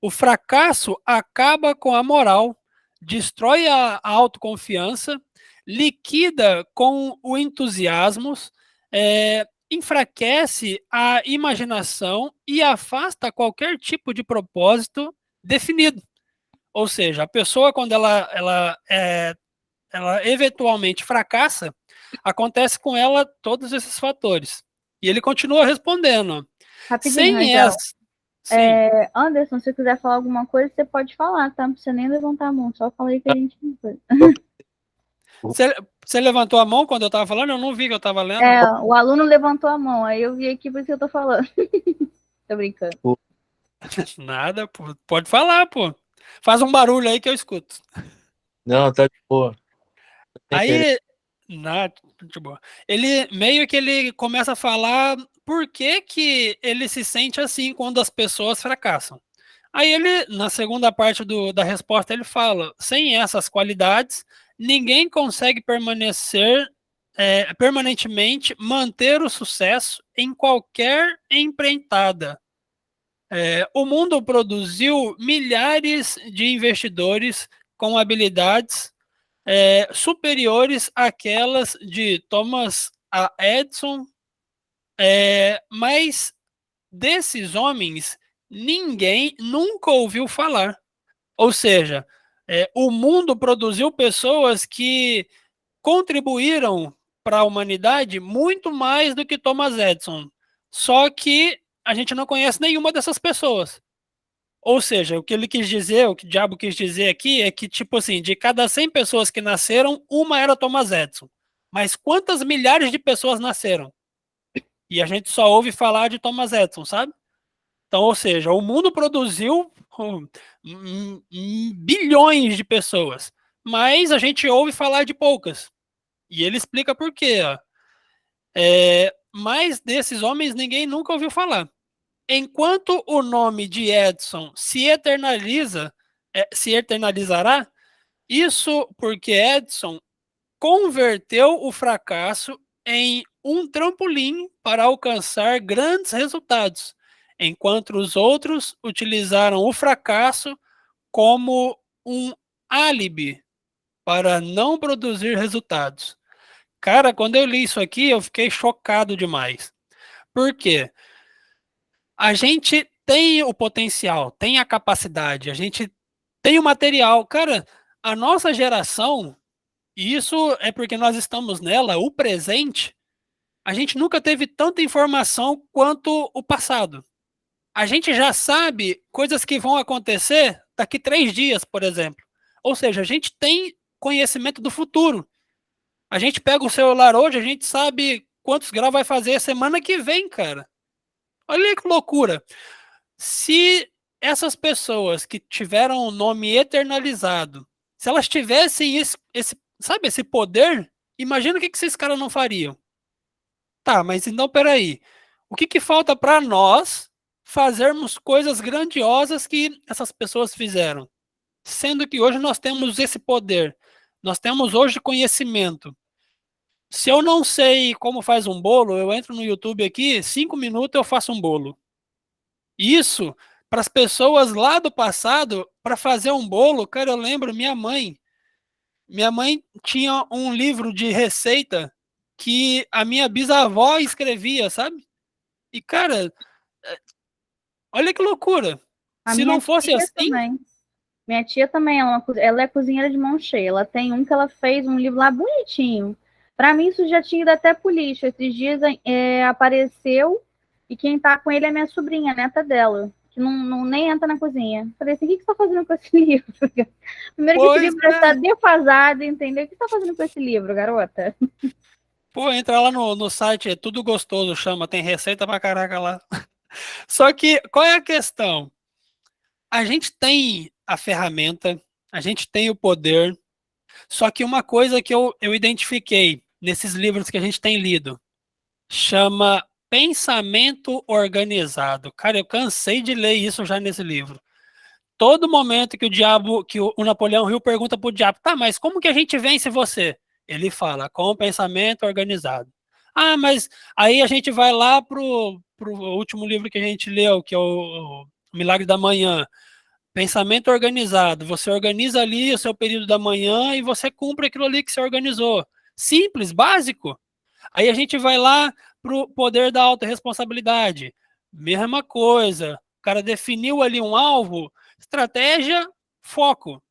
O fracasso acaba com a moral, destrói a autoconfiança, liquida com o entusiasmo, enfraquece a imaginação e afasta qualquer tipo de propósito definido. Ou seja, a pessoa, quando ela eventualmente fracassa, acontece com ela todos esses fatores. E ele continua respondendo. Rapidinho, Sem Rangel. essa. Anderson, se você quiser falar alguma coisa, você pode falar, tá? Não precisa nem levantar a mão, só fala aí que a gente não foi. Você levantou a mão quando eu estava falando? Eu não vi que eu estava lendo. O aluno levantou a mão, aí eu vi aqui por isso que eu tô falando. Tô brincando. Nada, pô. Pode falar, pô. Faz um barulho aí que eu escuto. Não, tá de boa. Aí, nada, de boa. Ele meio que ele começa a falar por que ele se sente assim quando as pessoas fracassam. Aí ele, na segunda parte da resposta, ele fala: sem essas qualidades, ninguém consegue permanentemente manter o sucesso em qualquer empreitada. O mundo produziu milhares de investidores com habilidades superiores àquelas de Thomas A. Edison, mas desses homens ninguém nunca ouviu falar. Ou seja, o mundo produziu pessoas que contribuíram para a humanidade muito mais do que Thomas Edison. Só que a gente não conhece nenhuma dessas pessoas. Ou seja, o que ele quis dizer, o que o diabo quis dizer aqui é que, tipo assim, de cada 100 pessoas que nasceram, uma era Thomas Edison. Mas quantas milhares de pessoas nasceram? E a gente só ouve falar de Thomas Edison, sabe? Então, ou seja, o mundo produziu bilhões de pessoas, mas a gente ouve falar de poucas. E ele explica por quê. Ó. mas desses homens ninguém nunca ouviu falar. Enquanto o nome de Edson se eternalizará, isso porque Edson converteu o fracasso em um trampolim para alcançar grandes resultados, enquanto os outros utilizaram o fracasso como um álibi para não produzir resultados. Cara, quando eu li isso aqui, eu fiquei chocado demais. Por quê? A gente tem o potencial, tem a capacidade, a gente tem o material. Cara, a nossa geração, e isso é porque nós estamos nela, o presente, a gente nunca teve tanta informação quanto o passado. A gente já sabe coisas que vão acontecer daqui 3 dias, por exemplo. Ou seja, a gente tem conhecimento do futuro. A gente pega o celular hoje, a gente sabe quantos graus vai fazer semana que vem, cara. Olha que loucura. Se essas pessoas que tiveram o nome eternalizado, se elas tivessem sabe, esse poder, imagina o que esses caras não fariam. Tá, mas então peraí. O que falta para nós fazermos coisas grandiosas que essas pessoas fizeram? Sendo que hoje nós temos esse poder. Nós temos hoje conhecimento. Se eu não sei como faz um bolo, eu entro no YouTube aqui, 5 minutos eu faço um bolo. Isso, para as pessoas lá do passado, para fazer um bolo, cara, eu lembro minha mãe. Minha mãe tinha um livro de receita que a minha bisavó escrevia, sabe? E, cara, olha que loucura. A Se minha não fosse tia assim, também. Minha tia também, ela é cozinheira de mão cheia. Ela tem um que ela fez um livro lá bonitinho. Para mim, isso já tinha ido até pro lixo. Esses dias apareceu e quem tá com ele é minha sobrinha, neta dela, que nem entra na cozinha. Falei assim, o que você tá fazendo com esse livro? Primeiro que esse pois livro está defasado, entendeu? O que você tá fazendo com esse livro, garota? pô, entra lá no site, é tudo gostoso, chama, tem receita pra caraca lá. Só que, qual é a questão? A gente tem a ferramenta, a gente tem o poder, só que uma coisa que eu identifiquei nesses livros que a gente tem lido, chama pensamento organizado. Cara, eu cansei de ler isso já nesse livro. Todo momento que o Napoleão Hill pergunta pro diabo, tá, mas como que a gente vence você? Ele fala, com o pensamento organizado. Ah, mas aí a gente vai lá pro último livro que a gente leu, que é o Milagre da Manhã. Pensamento organizado. Você organiza ali o seu período da manhã e você cumpre aquilo ali que você organizou. Simples, básico. Aí a gente vai lá pro poder da autorresponsabilidade. Mesma coisa. O cara definiu ali um alvo, estratégia, foco.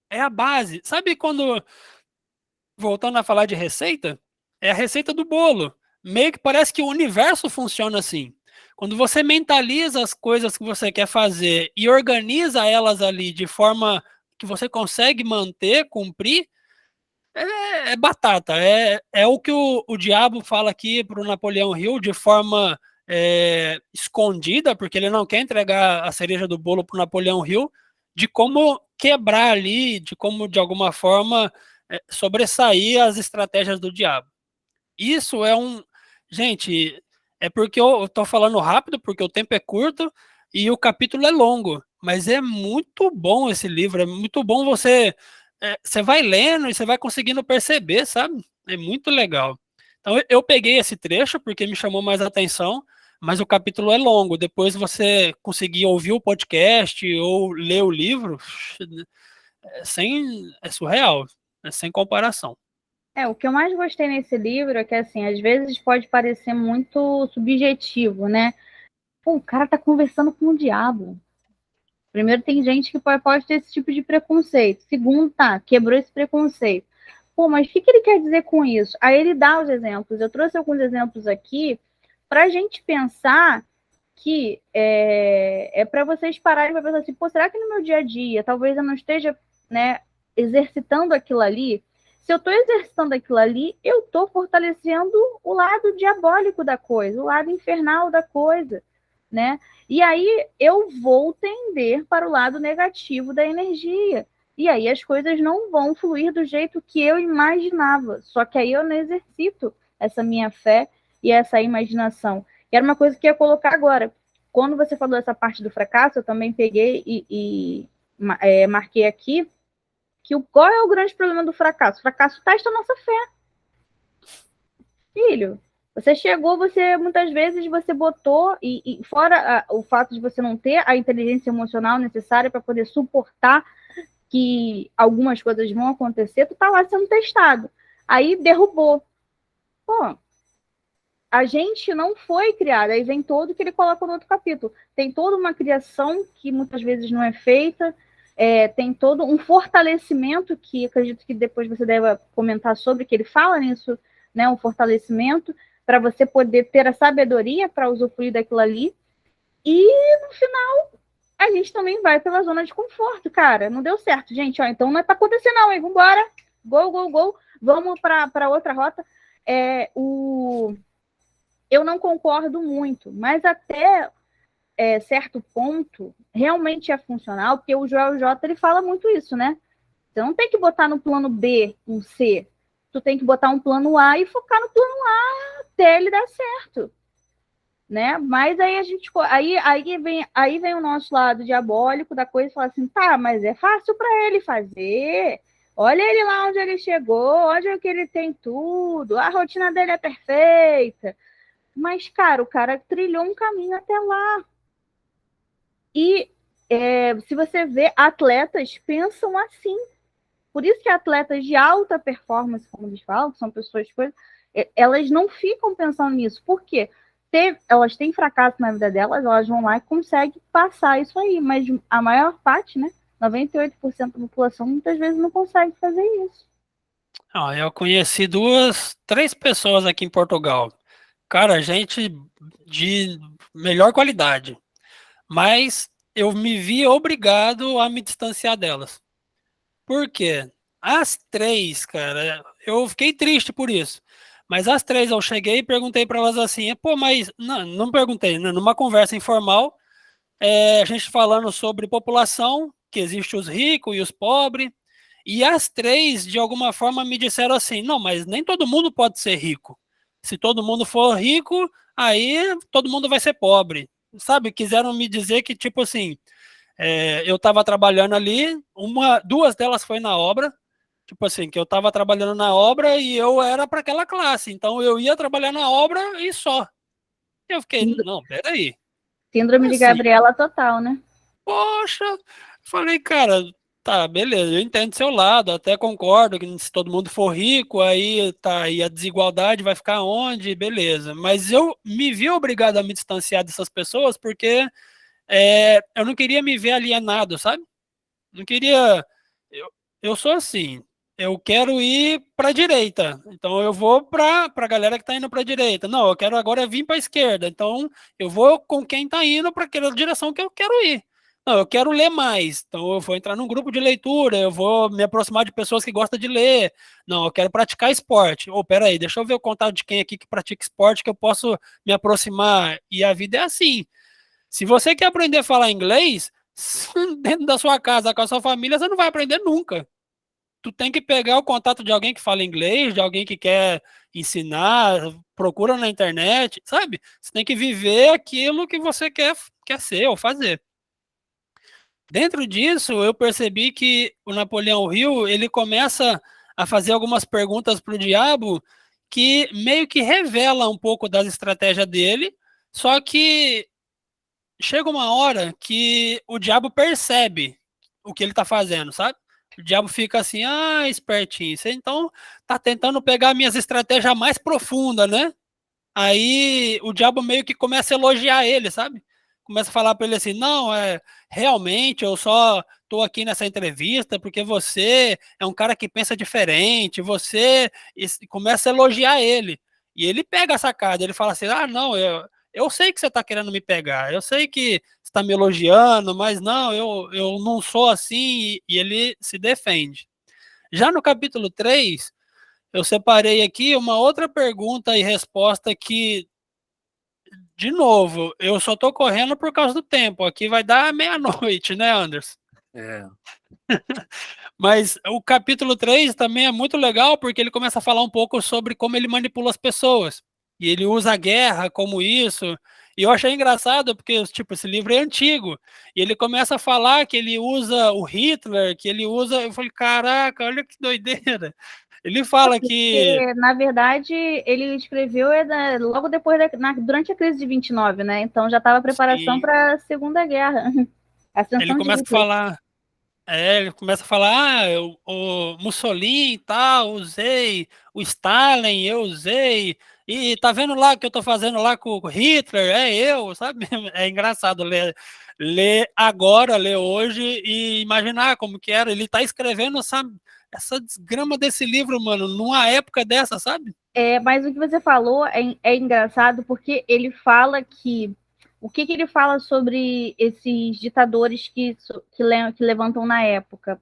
É a base. Sabe quando, voltando a falar de receita, é a receita do bolo. Meio que parece que o universo funciona assim. Quando você mentaliza as coisas que você quer fazer e organiza elas ali de forma que você consegue manter, cumprir, é batata. É o que o diabo fala aqui para o Napoleão Hill de forma escondida, porque ele não quer entregar a cereja do bolo para o Napoleão Hill, de como quebrar ali, de como, de alguma forma, sobressair as estratégias do diabo. Isso é um... Gente, é porque eu tô falando rápido, porque o tempo é curto e o capítulo é longo, mas é muito bom esse livro, é muito bom você vai lendo e você vai conseguindo perceber, sabe? É muito legal. Então eu peguei esse trecho porque me chamou mais a atenção, mas o capítulo é longo. Depois você conseguir ouvir o podcast ou ler o livro, é surreal, é sem comparação. O que eu mais gostei nesse livro é que, assim, às vezes pode parecer muito subjetivo, né? Pô, o cara tá conversando com o diabo. Primeiro, tem gente que pode ter esse tipo de preconceito. Segundo, tá, quebrou esse preconceito. Pô, mas o que ele quer dizer com isso? Aí ele dá os exemplos. Eu trouxe alguns exemplos aqui para a gente pensar que para vocês pararem para pensar assim, pô, será que no meu dia a dia, talvez eu não esteja, né, exercitando aquilo ali? Se eu estou exercitando aquilo ali, eu estou fortalecendo o lado diabólico da coisa, o lado infernal da coisa, né? E aí eu vou tender para o lado negativo da energia. E aí as coisas não vão fluir do jeito que eu imaginava. Só que aí eu não exercito essa minha fé e essa imaginação. E era uma coisa que eu ia colocar agora. Quando você falou essa parte do fracasso, eu também peguei e marquei aqui que qual é o grande problema do fracasso? O fracasso testa a nossa fé. Filho, você chegou, você muitas vezes você botou, e fora o fato de você não ter a inteligência emocional necessária para poder suportar que algumas coisas vão acontecer, tu tá lá sendo testado. Aí derrubou. Pô, a gente não foi criada, aí vem todo que ele coloca no outro capítulo. Tem toda uma criação que muitas vezes não é feita, tem todo um fortalecimento que acredito que depois você deve comentar sobre, que ele fala nisso, né, um fortalecimento para você poder ter a sabedoria para usufruir daquilo ali. E no final a gente também vai pela zona de conforto, cara. Não deu certo, gente. Ó, então não é para acontecer não, hein? Vambora. Gol, gol, gol. Vamos para outra rota. Eu não concordo muito, mas até certo ponto realmente é funcional, porque o Joel J ele fala muito isso, né? Você não tem que botar no plano B um C, tu tem que botar um plano A e focar no plano A até ele dar certo, né? Mas aí a gente aí vem o nosso lado diabólico da coisa e fala assim, tá, mas é fácil para ele fazer. Olha ele lá onde ele chegou, olha que ele tem tudo, a rotina dele é perfeita. Mas, cara, o cara trilhou um caminho até lá. E se você vê, atletas pensam assim. Por isso que atletas de alta performance, como eles falam, que são pessoas coisas, elas não ficam pensando nisso. Por quê? Elas têm fracasso na vida delas, elas vão lá e conseguem passar isso aí. Mas a maior parte, né? 98% da população muitas vezes não consegue fazer isso. Eu conheci três pessoas aqui em Portugal. Cara, gente de melhor qualidade. Mas eu me vi obrigado a me distanciar delas. Por quê? As três, cara, eu fiquei triste por isso. Mas as três eu cheguei e perguntei para elas assim, pô, mas não perguntei, né? Numa conversa informal, a gente falando sobre população, que existe os ricos e os pobres, e as três, de alguma forma, me disseram assim, não, mas nem todo mundo pode ser rico. Se todo mundo for rico, aí todo mundo vai ser pobre. Sabe, quiseram me dizer que, tipo assim, eu estava trabalhando ali, duas delas foi na obra, tipo assim, que eu estava trabalhando na obra e eu era para aquela classe, então eu ia trabalhar na obra e só. Eu fiquei, não, peraí. Síndrome de Assim, Gabriela total, né? poxa, falei, cara, tá, beleza, eu entendo seu lado, até concordo que se todo mundo for rico, aí tá, aí a desigualdade vai ficar onde, beleza. Mas eu me vi obrigado a me distanciar dessas pessoas porque eu não queria me ver alienado, sabe? Não queria. Eu sou assim. Eu quero ir para a direita, então eu vou para a galera que está indo para a direita. Não, eu quero agora vir para a esquerda, então eu vou com quem está indo para aquela direção que eu quero ir. Não, eu quero ler mais, então eu vou entrar num grupo de leitura, eu vou me aproximar de pessoas que gostam de ler. Não, eu quero praticar esporte. Peraí, deixa eu ver o contato de quem aqui que pratica esporte que eu posso me aproximar. E a vida é assim. Se você quer aprender a falar inglês, dentro da sua casa, com a sua família, você não vai aprender nunca. Tu tem que pegar o contato de alguém que fala inglês, de alguém que quer ensinar, procura na internet, sabe? Você tem que viver aquilo que você quer ser ou fazer. Dentro disso, eu percebi que o Napoleão Hill, ele começa a fazer algumas perguntas para o diabo que meio que revela um pouco das estratégias dele, só que chega uma hora que o diabo percebe o que ele tá fazendo, sabe? O diabo fica assim, espertinho, você então tá tentando pegar minhas estratégias mais profundas, né? Aí o diabo meio que começa a elogiar ele, sabe? Começa a falar para ele assim, não, realmente eu só tô aqui nessa entrevista porque você é um cara que pensa diferente, começa a elogiar ele. E ele pega a sacada, ele fala assim, não, eu sei que você tá querendo me pegar, eu sei que você tá me elogiando, mas não, eu não sou assim, e ele se defende. Já no capítulo 3, eu separei aqui uma outra pergunta e resposta que, de novo, eu só tô correndo por causa do tempo. Aqui vai dar meia-noite, né, Anderson? Mas o capítulo 3 também é muito legal porque ele começa a falar um pouco sobre como ele manipula as pessoas. e ele usa a guerra como isso. E eu achei engraçado, porque, tipo, esse livro é antigo, e ele começa a falar que ele usa o Hitler, que ele usa... Eu falei, caraca, olha que doideira. Ele fala que... Porque, na verdade, ele escreveu logo depois, durante a crise de 29, né? Então já estava a preparação para a Segunda Guerra. A Ele ascensão de começa a Hitler. falar... ele começa a falar, o Mussolini e tal, usei, o Stalin, eu usei, e tá vendo lá o que eu tô fazendo lá com o Hitler, é eu, sabe? É engraçado ler agora, ler hoje e imaginar como que era. Ele tá escrevendo essa desgrama desse livro, mano, numa época dessa, sabe? Mas o que você falou é engraçado porque ele fala que o que ele fala sobre esses ditadores que levantam na época?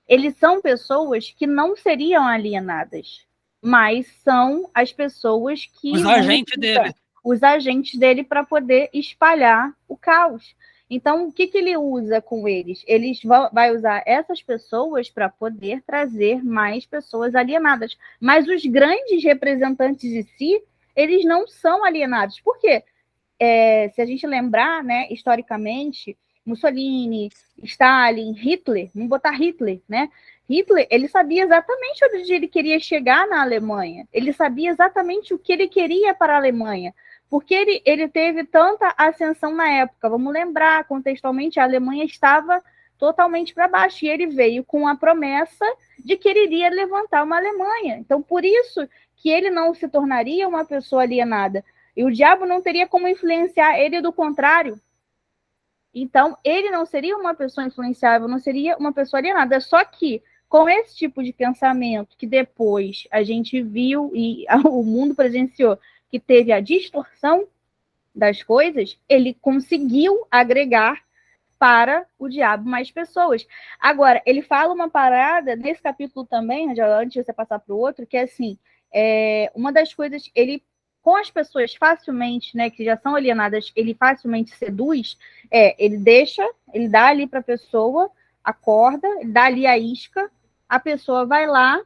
Eles são pessoas que não seriam alienadas, mas são as pessoas que Os vão agentes dele. os agentes dele para poder espalhar o caos. Então, o que ele usa com eles? Eles vai usar essas pessoas para poder trazer mais pessoas alienadas. Mas os grandes representantes de si, eles não são alienados. Por quê? Se a gente lembrar, né, historicamente, Mussolini, Stalin, Hitler, vamos botar Hitler, né? Hitler, ele sabia exatamente onde ele queria chegar na Alemanha. Ele sabia exatamente o que ele queria para a Alemanha. Porque ele teve tanta ascensão na época. Vamos lembrar, contextualmente, a Alemanha estava totalmente para baixo. E ele veio com a promessa de que ele iria levantar uma Alemanha. Então, por isso que ele não se tornaria uma pessoa alienada. E o diabo não teria como influenciar ele, do contrário. Então, ele não seria uma pessoa influenciável, não seria uma pessoa alienada. Só que, com esse tipo de pensamento, que depois a gente viu e o mundo presenciou, que teve a distorção das coisas, ele conseguiu agregar para o diabo mais pessoas. Agora, ele fala uma parada, nesse capítulo também, antes de você passar para o outro, que é assim, uma das coisas, ele, com as pessoas facilmente, né, que já são alienadas, ele facilmente seduz, ele dá ali para a pessoa a corda, ele dá ali a isca, a pessoa vai lá,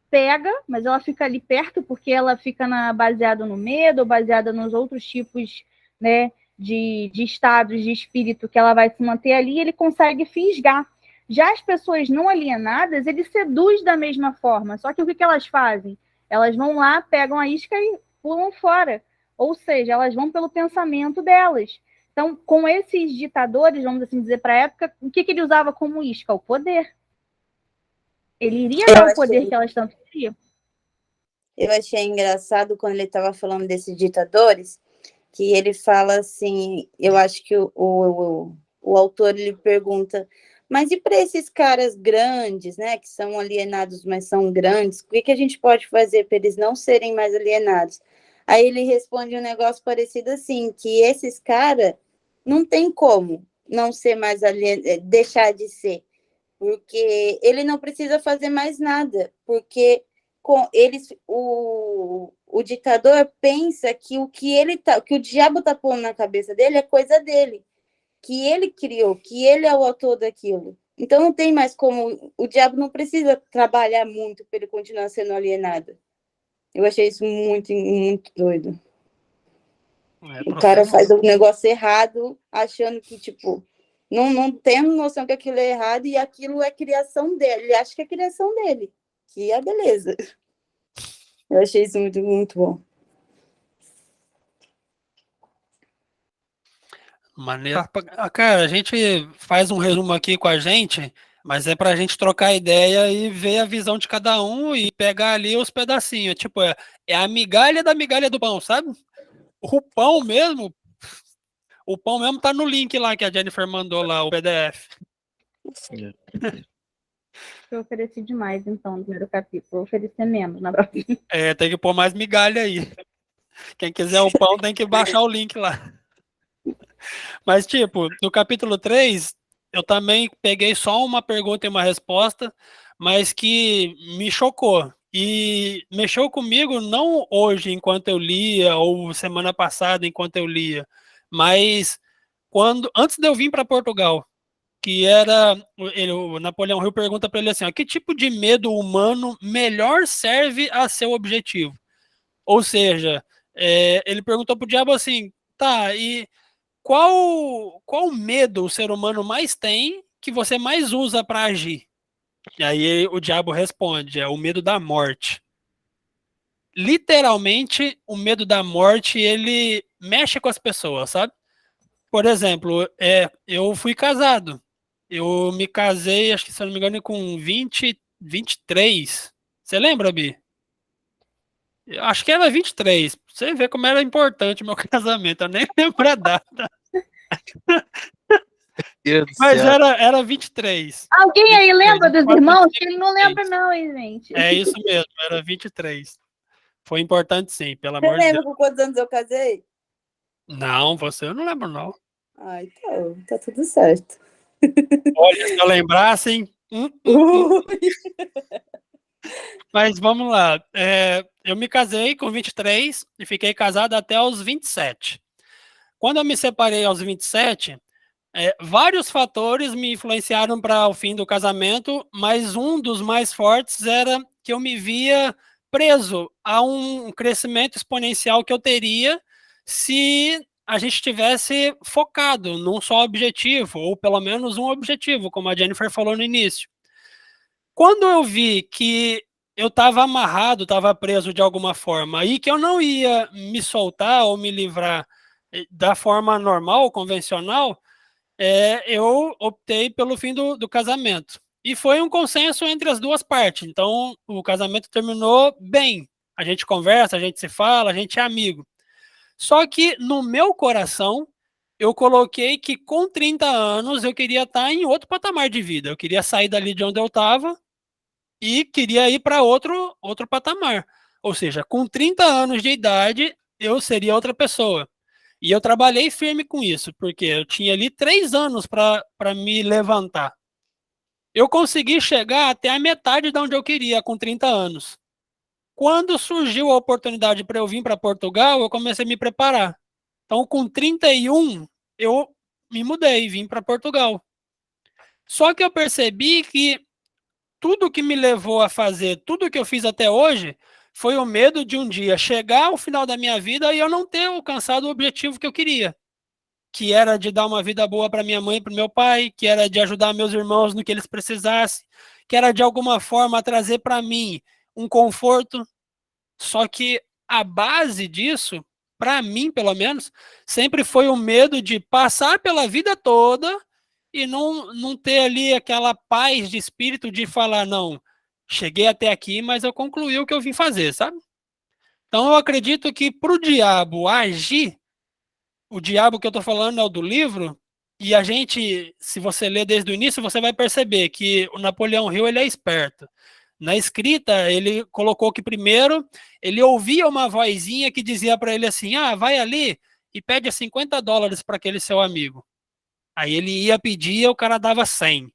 pega, mas ela fica ali perto porque ela fica baseada no medo, ou baseada nos outros tipos, né, de estados de espírito que ela vai se manter ali, ele consegue fisgar. Já as pessoas não alienadas, ele seduz da mesma forma, só que o que elas fazem? Elas vão lá, pegam a isca e pulam fora. Ou seja, elas vão pelo pensamento delas. Então, com esses ditadores, vamos assim dizer, para a época, o que ele usava como isca? O poder. Ele iria dar o poder que elas tanto queriam. Eu achei engraçado quando ele estava falando desses ditadores, que ele fala assim, eu acho que o autor ele pergunta, mas e para esses caras grandes, né, que são alienados, mas são grandes, o que a gente pode fazer para eles não serem mais alienados? Aí ele responde um negócio parecido assim, que esses caras não tem como não ser mais deixar de ser, porque ele não precisa fazer mais nada, porque com eles o ditador pensa que que o diabo tá pondo na cabeça dele é coisa dele, que ele criou, que ele é o autor daquilo. Então não tem mais como, o diabo não precisa trabalhar muito para ele continuar sendo alienado. Eu achei isso muito, muito doido. O cara faz um negócio errado, achando que, tipo, não tendo noção que aquilo é errado e aquilo é criação dele. Ele acha que é criação dele, que é beleza. Eu achei isso muito, muito bom. Maneiro. Cara, a gente faz um resumo aqui com a gente, mas é pra gente trocar ideia e ver a visão de cada um e pegar ali os pedacinhos. Tipo, é a migalha da migalha do pão, sabe? O pão mesmo tá no link lá que a Jennifer mandou lá, o PDF. Eu ofereci demais, então, no primeiro capítulo. Vou oferecer menos na próxima. Tem que pôr mais migalha aí. Quem quiser o pão tem que baixar o link lá. Mas, tipo, no capítulo 3, eu também peguei só uma pergunta e uma resposta, mas que me chocou. E mexeu comigo não hoje, enquanto eu lia, ou semana passada, enquanto eu lia, mas antes de eu vir para Portugal, que era, o Napoleão Hill pergunta para ele assim, ó, que tipo de medo humano melhor serve a seu objetivo? Ou seja, ele perguntou pro diabo assim, tá, e qual medo o ser humano mais tem que você mais usa para agir? E aí o diabo responde, é o medo da morte. Literalmente, o medo da morte, ele mexe com as pessoas, sabe? Por exemplo, eu fui casado. Eu me casei, acho que se eu não me engano, com 23. Você lembra, Bi? Eu acho que era 23. Você vê como era importante o meu casamento. Eu nem lembro a data. Deus do Mas céu. era 23. Alguém aí 23, lembra dos 24, irmãos? 25, Ele não 26. lembra, não, hein, gente? É isso mesmo, era 23. Foi importante sim, pelo Você amor de lembra Deus. com quantos anos eu casei? Não, você eu não lembro, não. Ah, então, tá tudo certo. Olha, se eu lembrasse, hein? Ui. Mas vamos lá. Eu me casei com 23 e fiquei casado até os 27. Quando eu me separei aos 27, vários fatores me influenciaram para o fim do casamento, mas um dos mais fortes era que eu me via preso a um crescimento exponencial que eu teria se a gente tivesse focado num só objetivo, ou pelo menos um objetivo, como a Jennifer falou no início. Quando eu vi que eu estava amarrado, estava preso de alguma forma, e que eu não ia me soltar ou me livrar da forma normal, convencional, eu optei pelo fim do casamento. E foi um consenso entre as duas partes. Então, o casamento terminou bem. A gente conversa, a gente se fala, a gente é amigo. Só que no meu coração, eu coloquei que com 30 anos eu queria estar em outro patamar de vida. Eu queria sair dali de onde eu estava e queria ir para outro patamar. Ou seja, com 30 anos de idade, eu seria outra pessoa. E eu trabalhei firme com isso, porque eu tinha ali 3 anos para me levantar. Eu consegui chegar até a metade de onde eu queria, com 30 anos. Quando surgiu a oportunidade para eu vir para Portugal, eu comecei a me preparar. Então, com 31, eu me mudei, vim para Portugal. Só que eu percebi que tudo que me levou a fazer tudo que eu fiz até hoje foi o medo de um dia chegar ao final da minha vida e eu não ter alcançado o objetivo que eu queria, que era de dar uma vida boa para minha mãe e para o meu pai, que era de ajudar meus irmãos no que eles precisassem, que era de alguma forma trazer para mim um conforto. Só que a base disso, para mim pelo menos, sempre foi o medo de passar pela vida toda e não ter ali aquela paz de espírito de falar, não, cheguei até aqui, mas eu concluí o que eu vim fazer, sabe? Então eu acredito que para o diabo agir, o diabo que eu estou falando é o do livro, e a gente, se você ler desde o início, você vai perceber que o Napoleão Hill ele é esperto. Na escrita, ele colocou que primeiro ele ouvia uma vozinha que dizia para ele assim: ah, vai ali e pede $50 para aquele seu amigo. Aí ele ia pedir e o cara dava 100.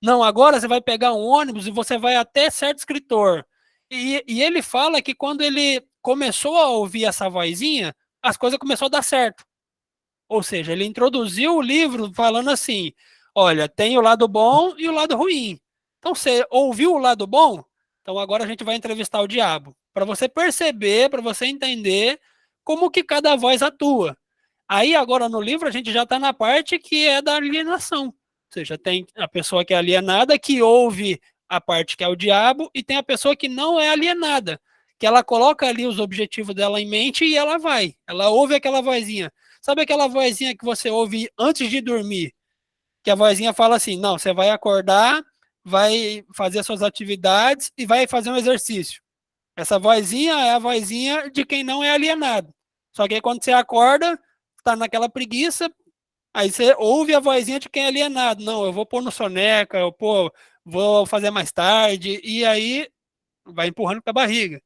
Não, agora você vai pegar um ônibus e você vai até certo escritor. E ele fala que quando ele começou a ouvir essa vozinha, as coisas começaram a dar certo. Ou seja, ele introduziu o livro falando assim: olha, tem o lado bom e o lado ruim. Então, você ouviu o lado bom? Então, agora a gente vai entrevistar o diabo. Para você perceber, para você entender como que cada voz atua. Aí, agora no livro, a gente já está na parte que é da alienação. Ou seja, tem a pessoa que é alienada, que ouve a parte que é o diabo, e tem a pessoa que não é alienada, que ela coloca ali os objetivos dela em mente e ela vai. Ela ouve aquela vozinha. Sabe aquela vozinha que você ouve antes de dormir? Que a vozinha fala assim: não, você vai acordar, vai fazer suas atividades e vai fazer um exercício. Essa vozinha é a vozinha de quem não é alienado. Só que aí quando você acorda, está naquela preguiça, aí você ouve a vozinha de quem é alienado. Não, eu vou pôr no soneca, vou fazer mais tarde, e aí vai empurrando com a barriga.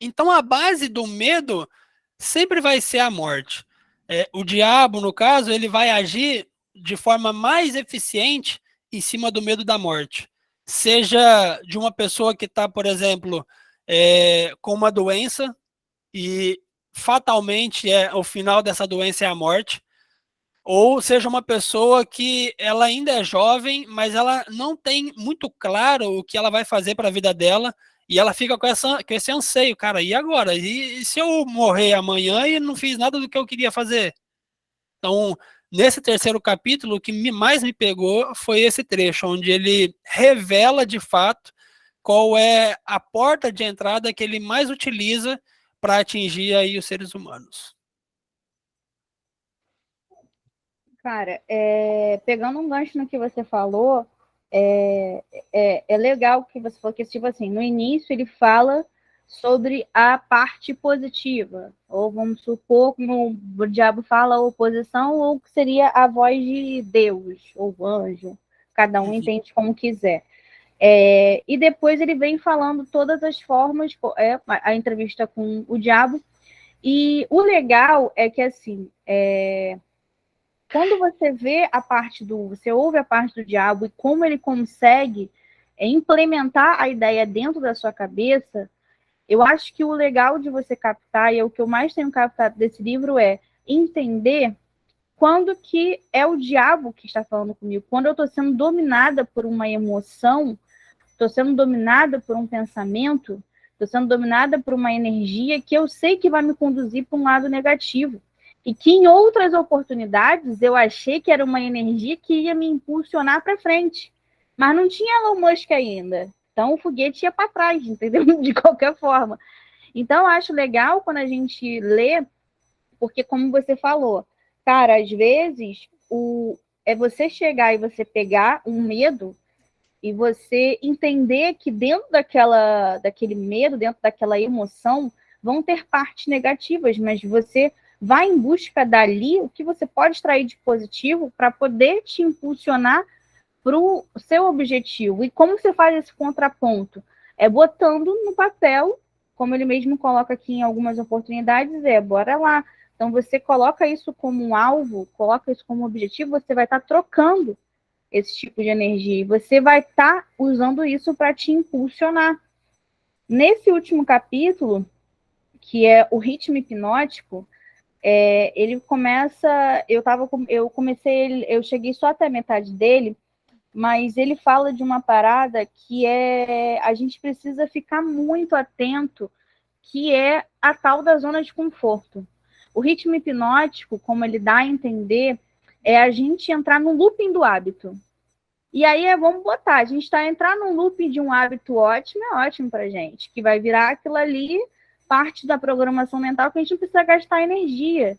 Então a base do medo sempre vai ser a morte. O diabo, no caso, ele vai agir de forma mais eficiente em cima do medo da morte. Seja de uma pessoa que está, por exemplo, com uma doença e fatalmente o final dessa doença é a morte. ou seja uma pessoa que ela ainda é jovem, mas ela não tem muito claro o que ela vai fazer para a vida dela, e ela fica com esse anseio, cara, e agora? E se eu morrer amanhã e não fiz nada do que eu queria fazer? Então, nesse terceiro capítulo, o que mais me pegou foi esse trecho, onde ele revela de fato qual é a porta de entrada que ele mais utiliza para atingir aí os seres humanos. Cara, pegando um gancho no que você falou, é legal que você falou que, tipo assim, no início ele fala sobre a parte positiva, ou vamos supor, como o diabo fala, a oposição, ou que seria a voz de Deus, ou anjo, cada um entende como quiser. E depois ele vem falando todas as formas, a entrevista com o diabo, e o legal é que, assim, quando você vê você ouve a parte do diabo e como ele consegue implementar a ideia dentro da sua cabeça, eu acho que o legal de você captar, e é o que eu mais tenho captado desse livro, é entender quando que é o diabo que está falando comigo. Quando eu estou sendo dominada por uma emoção, estou sendo dominada por um pensamento, estou sendo dominada por uma energia que eu sei que vai me conduzir para um lado negativo. E que em outras oportunidades eu achei que era uma energia que ia me impulsionar para frente. Mas não tinha Elon Musk ainda. Então o foguete ia para trás, entendeu? De qualquer forma. Então eu acho legal quando a gente lê, porque como você falou, cara, às vezes é você chegar e você pegar um medo e você entender que dentro daquele medo, dentro daquela emoção, vão ter partes negativas, mas você vai em busca dali o que você pode extrair de positivo para poder te impulsionar para o seu objetivo. E como você faz esse contraponto? É botando no papel, como ele mesmo coloca aqui em algumas oportunidades, bora lá. Então você coloca isso como um alvo, coloca isso como objetivo, você vai estar trocando esse tipo de energia, e você vai estar usando isso para te impulsionar. Nesse último capítulo, que é o ritmo hipnótico, ele começa, eu cheguei só até a metade dele, mas ele fala de uma parada que a gente precisa ficar muito atento, que é a tal da zona de conforto. O ritmo hipnótico, como ele dá a entender, é a gente entrar no looping do hábito. E aí, vamos botar, a gente está entrando num loop de um hábito ótimo, é ótimo para gente, que vai virar aquilo ali, parte da programação mental, que a gente não precisa gastar energia.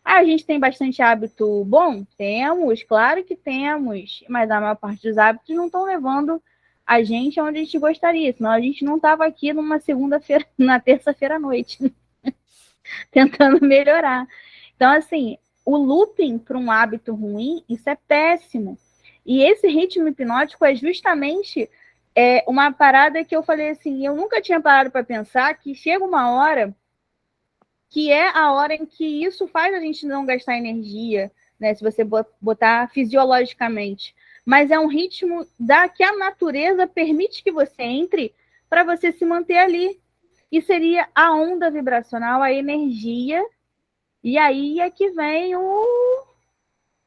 A gente tem bastante hábito bom? Temos, claro que temos, mas a maior parte dos hábitos não estão levando a gente aonde a gente gostaria, senão a gente não estava aqui numa segunda-feira, na terça-feira à noite, tentando melhorar. Então, assim, o looping para um hábito ruim, isso é péssimo. E esse ritmo hipnótico é justamente uma parada que eu falei assim, eu nunca tinha parado para pensar que chega uma hora que é a hora em que isso faz a gente não gastar energia, né? Se você botar fisiologicamente. Mas é um ritmo que a natureza permite que você entre para você se manter ali. E seria a onda vibracional, a energia, e aí é que vem o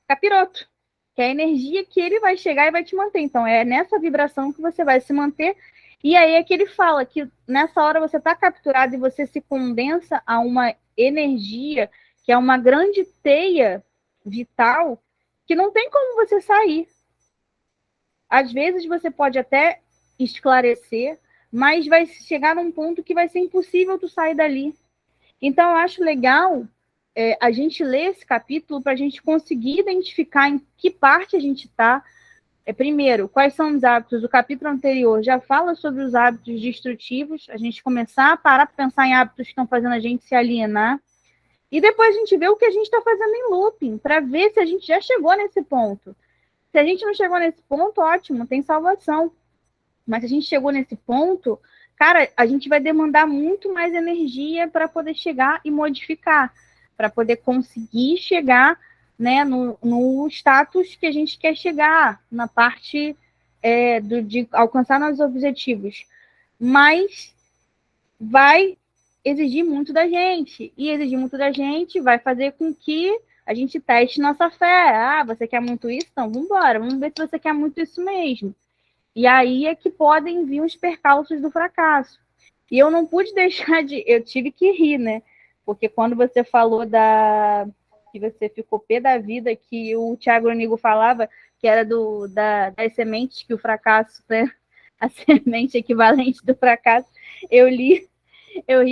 capiroto, que é a energia que ele vai chegar e vai te manter. Então, é nessa vibração que você vai se manter. E aí é que ele fala que nessa hora você está capturado e você se condensa a uma energia que é uma grande teia vital que não tem como você sair. Às vezes você pode até esclarecer, mas vai chegar num ponto que vai ser impossível tu sair dali. Então, eu acho legal a gente ler esse capítulo para a gente conseguir identificar em que parte a gente está. Primeiro, quais são os hábitos? O capítulo anterior já fala sobre os hábitos destrutivos, a gente começar a parar para pensar em hábitos que estão fazendo a gente se alienar, e depois a gente vê o que a gente está fazendo em looping, para ver se a gente já chegou nesse ponto. Se a gente não chegou nesse ponto, ótimo, tem salvação. Mas se a gente chegou nesse ponto, cara, a gente vai demandar muito mais energia para poder chegar e modificar, para poder conseguir chegar, né, no status que a gente quer chegar, na parte de alcançar nossos objetivos. Mas vai exigir muito da gente, e exigir muito da gente vai fazer com que a gente teste nossa fé. Ah, você quer muito isso? Então, vamos embora. Vamos ver se você quer muito isso mesmo. E aí é que podem vir os percalços do fracasso. E eu não pude deixar de... Eu tive que rir, né? Porque quando você falou que você ficou pé da vida, que o Thiago Anigo falava que era das sementes que o fracasso, né? A semente equivalente do fracasso, eu ri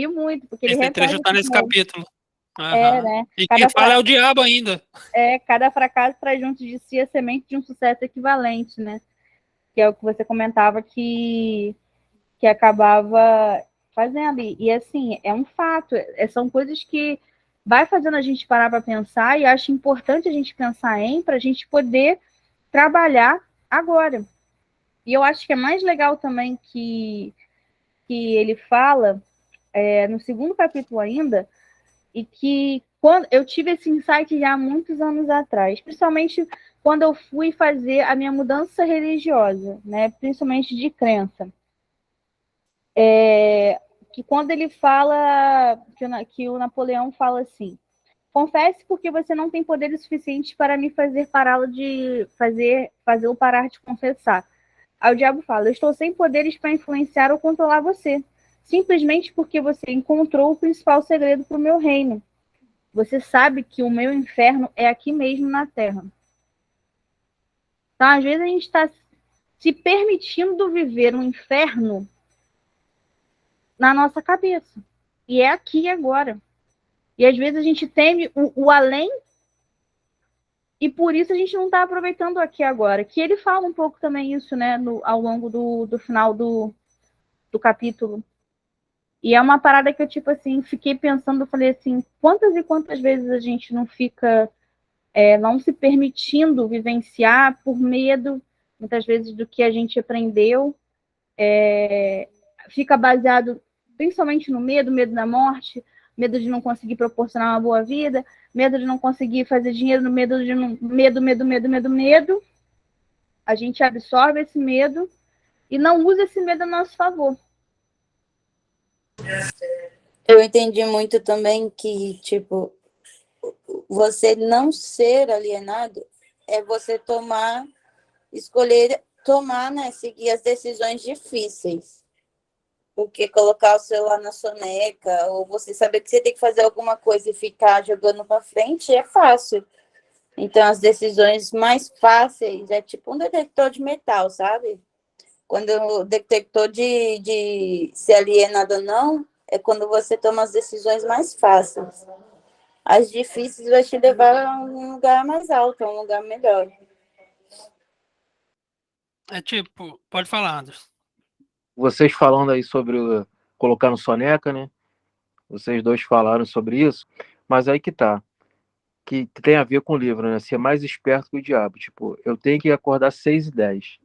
muito, porque ele Esse trecho refaz está esse nesse modo. capítulo. Né? E quem fala é o diabo ainda. Cada fracasso traz junto de si a semente de um sucesso equivalente, né? Que é o que você comentava que acabava fazendo. E assim, é um fato. São coisas que vai fazendo a gente parar para pensar e acho importante a gente pensar para a gente poder trabalhar agora. E eu acho que é mais legal também que ele fala, no segundo capítulo ainda, e que quando eu tive esse insight já há muitos anos atrás, principalmente quando eu fui fazer a minha mudança religiosa, né, principalmente de crença. Que quando ele fala, que o Napoleão fala assim: confesse porque você não tem poderes suficientes para me fazer fazê-lo parar de confessar. Aí o diabo fala: eu estou sem poderes para influenciar ou controlar você, simplesmente porque você encontrou o principal segredo para o meu reino. Você sabe que o meu inferno é aqui mesmo na Terra. Então, às vezes, a gente está se permitindo viver um inferno na nossa cabeça. E é aqui e agora. E às vezes a gente teme o além e por isso a gente não está aproveitando aqui agora. Que ele fala um pouco também isso, né, ao longo do final do capítulo. E é uma parada que eu, tipo assim, fiquei pensando, eu falei assim, quantas e quantas vezes a gente não fica não se permitindo vivenciar por medo, muitas vezes, do que a gente aprendeu, fica baseado principalmente no medo da morte, medo de não conseguir proporcionar uma boa vida, medo de não conseguir fazer dinheiro, medo de não... medo. A gente absorve esse medo e não usa esse medo a nosso favor. Eu entendi muito também que, tipo, você não ser alienado é você né, seguir as decisões difíceis. Porque colocar o celular na soneca, ou você saber que você tem que fazer alguma coisa e ficar jogando para frente, é fácil. Então, as decisões mais fáceis é tipo um detector de metal, sabe? Quando o detector de ser alienado ou não, é quando você toma as decisões mais fáceis. As difíceis vai te levar a um lugar mais alto, a um lugar melhor. É tipo, pode falar, Anderson. Vocês falando aí sobre colocar no soneca, né? Vocês dois falaram sobre isso, mas aí que tá. Que tem a ver com o livro, né? Ser mais esperto que o diabo. Tipo, eu tenho que acordar 6h10.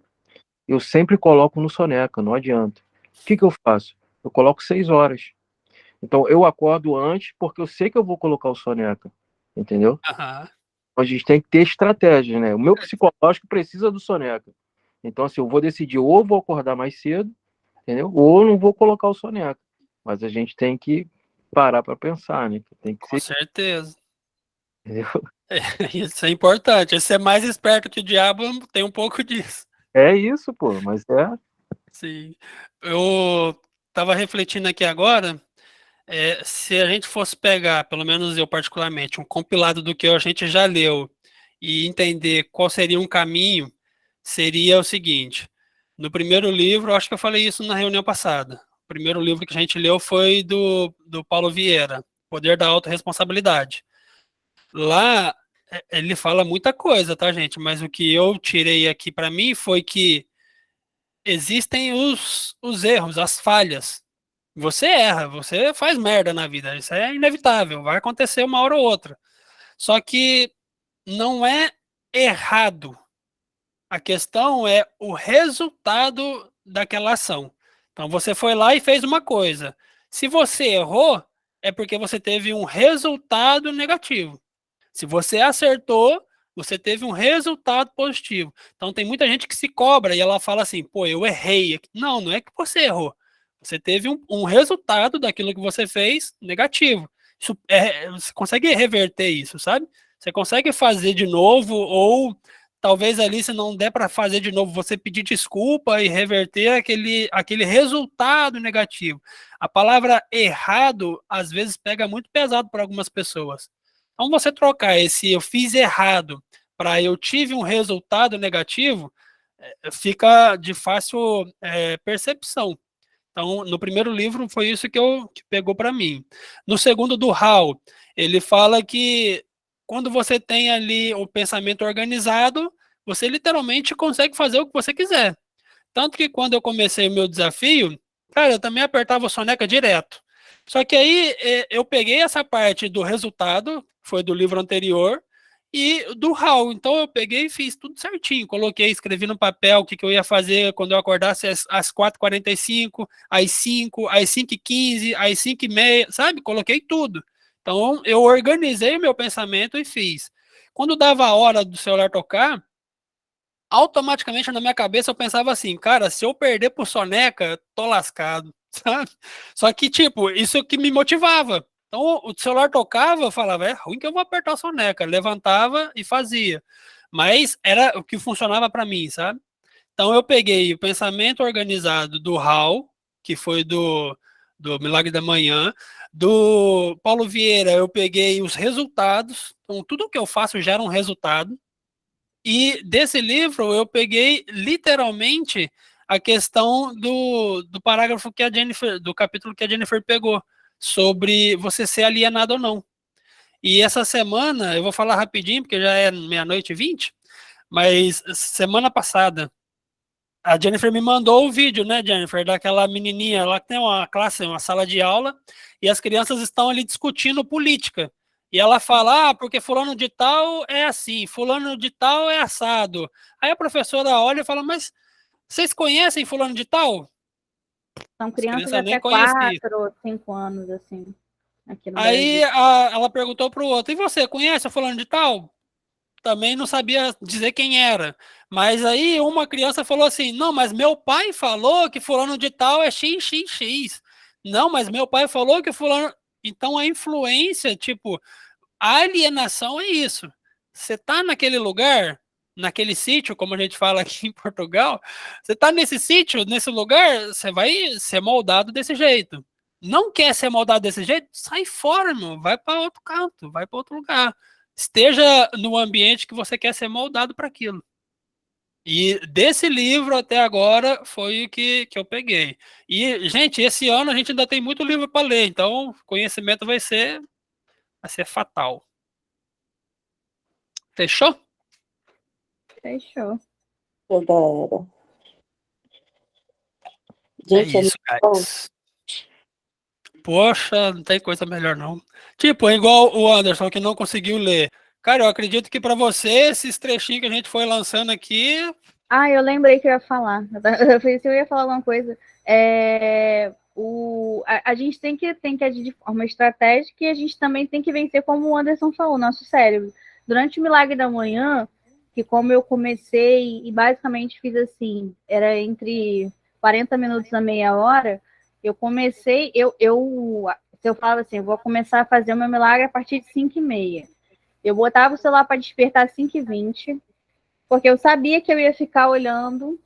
Eu sempre coloco no soneca, não adianta. O que eu faço? Eu coloco 6 horas. Então, eu acordo antes porque eu sei que eu vou colocar o soneca. Entendeu? Aham. A gente tem que ter estratégias, né? O meu psicológico precisa do soneca. Então, assim, eu vou decidir ou vou acordar mais cedo, entendeu? Ou não vou colocar o soneca. Mas a gente tem que parar para pensar, né? Tem que Com ser... certeza. Entendeu? Isso é importante. Ser mais esperto que o diabo tem um pouco disso. É isso, pô, mas é... Sim. Eu estava refletindo aqui agora, se a gente fosse pegar, pelo menos eu particularmente, um compilado do que a gente já leu e entender qual seria um caminho, seria o seguinte. No primeiro livro, acho que eu falei isso na reunião passada. O primeiro livro que a gente leu foi do Paulo Vieira, Poder da Autorresponsabilidade. Lá ele fala muita coisa, tá, gente? Mas o que eu tirei aqui para mim foi que existem os erros, as falhas. Você erra, você faz merda na vida, isso é inevitável, vai acontecer uma hora ou outra. Só que não é errado. A questão é o resultado daquela ação. Então você foi lá e fez uma coisa. Se você errou, é porque você teve um resultado negativo. Se você acertou, você teve um resultado positivo. Então tem muita gente que se cobra e ela fala assim, pô, eu errei. Não, não é que você errou. Você teve um resultado daquilo que você fez negativo. Você consegue reverter isso, sabe? Você consegue fazer de novo, ou talvez ali, se não der para fazer de novo, você pedir desculpa e reverter aquele resultado negativo. A palavra errado, às vezes, pega muito pesado para algumas pessoas. Então, você trocar esse eu fiz errado para eu tive um resultado negativo, fica de fácil percepção. Então, no primeiro livro foi isso que pegou para mim. No segundo, do Hall, ele fala que quando você tem ali o pensamento organizado, você literalmente consegue fazer o que você quiser. Tanto que quando eu comecei o meu desafio, cara, eu também apertava o soneca direto. Só que aí eu peguei essa parte do resultado, foi do livro anterior, e do Hall. Então eu peguei e fiz tudo certinho. Coloquei, escrevi no papel o que eu ia fazer quando eu acordasse às 4h45, às 5, às 5h15, às 5h30, sabe? Coloquei tudo. Então eu organizei o meu pensamento e fiz. Quando dava a hora do celular tocar, automaticamente na minha cabeça eu pensava assim, cara, se eu perder por soneca, tô lascado, sabe? Só que, tipo, isso que me motivava. Então, o celular tocava, eu falava, é ruim que eu vou apertar a soneca. Levantava e fazia. Mas era o que funcionava para mim, sabe? Então, eu peguei o pensamento organizado do Hal, que foi do Milagre da Manhã, do Paulo Vieira, eu peguei os resultados. Então, tudo que eu faço gera um resultado. E desse livro eu peguei literalmente a questão do parágrafo que a Jennifer, do capítulo que a Jennifer pegou, sobre você ser alienado ou não. E essa semana, eu vou falar rapidinho, porque já é 00h20, mas semana passada, a Jennifer me mandou o vídeo, né, Jennifer, daquela menininha lá que tem uma classe, uma sala de aula, e as crianças estão ali discutindo política. E ela fala, porque fulano de tal é assim, fulano de tal é assado. Aí a professora olha e fala, mas vocês conhecem fulano de tal? São As crianças de crianças nem até conheciam. 4 ou 5 anos, assim, aqui no Aí Brasil. ela perguntou para o outro, e você conhece fulano de tal? Também não sabia dizer quem era. Mas aí uma criança falou assim: não, mas meu pai falou que fulano de tal é XXX. Não, mas meu pai falou que fulano. Então a influência, tipo, a alienação é isso. Você tá naquele lugar, naquele sítio, como a gente fala aqui em Portugal, você tá nesse sítio, nesse lugar, você vai ser moldado desse jeito. Não quer ser moldado desse jeito? Sai fora, meu. Vai para outro canto, vai para outro lugar. Esteja no ambiente que você quer ser moldado para aquilo. E desse livro até agora foi o que eu peguei. E, gente, esse ano a gente ainda tem muito livro para ler, então o conhecimento vai ser fatal. Fechou? Fechou. Galera. É Gente, isso, bom. guys. Poxa, não tem coisa melhor não. Tipo, é igual o Anderson que não conseguiu ler. Cara, eu acredito que para você, esses trechinhos que a gente foi lançando aqui. Ah, eu lembrei que eu ia falar. Eu pensei que eu ia falar alguma coisa. A gente tem que agir de forma estratégica e a gente também tem que vencer, como o Anderson falou, nosso cérebro. Durante o Milagre da Manhã, que como eu comecei e basicamente fiz assim, era entre 40 minutos a meia hora, eu comecei, se eu falava assim, eu vou começar a fazer o meu milagre a partir de 5h30. Eu botava o celular para despertar às 5h20, porque eu sabia que eu ia ficar olhando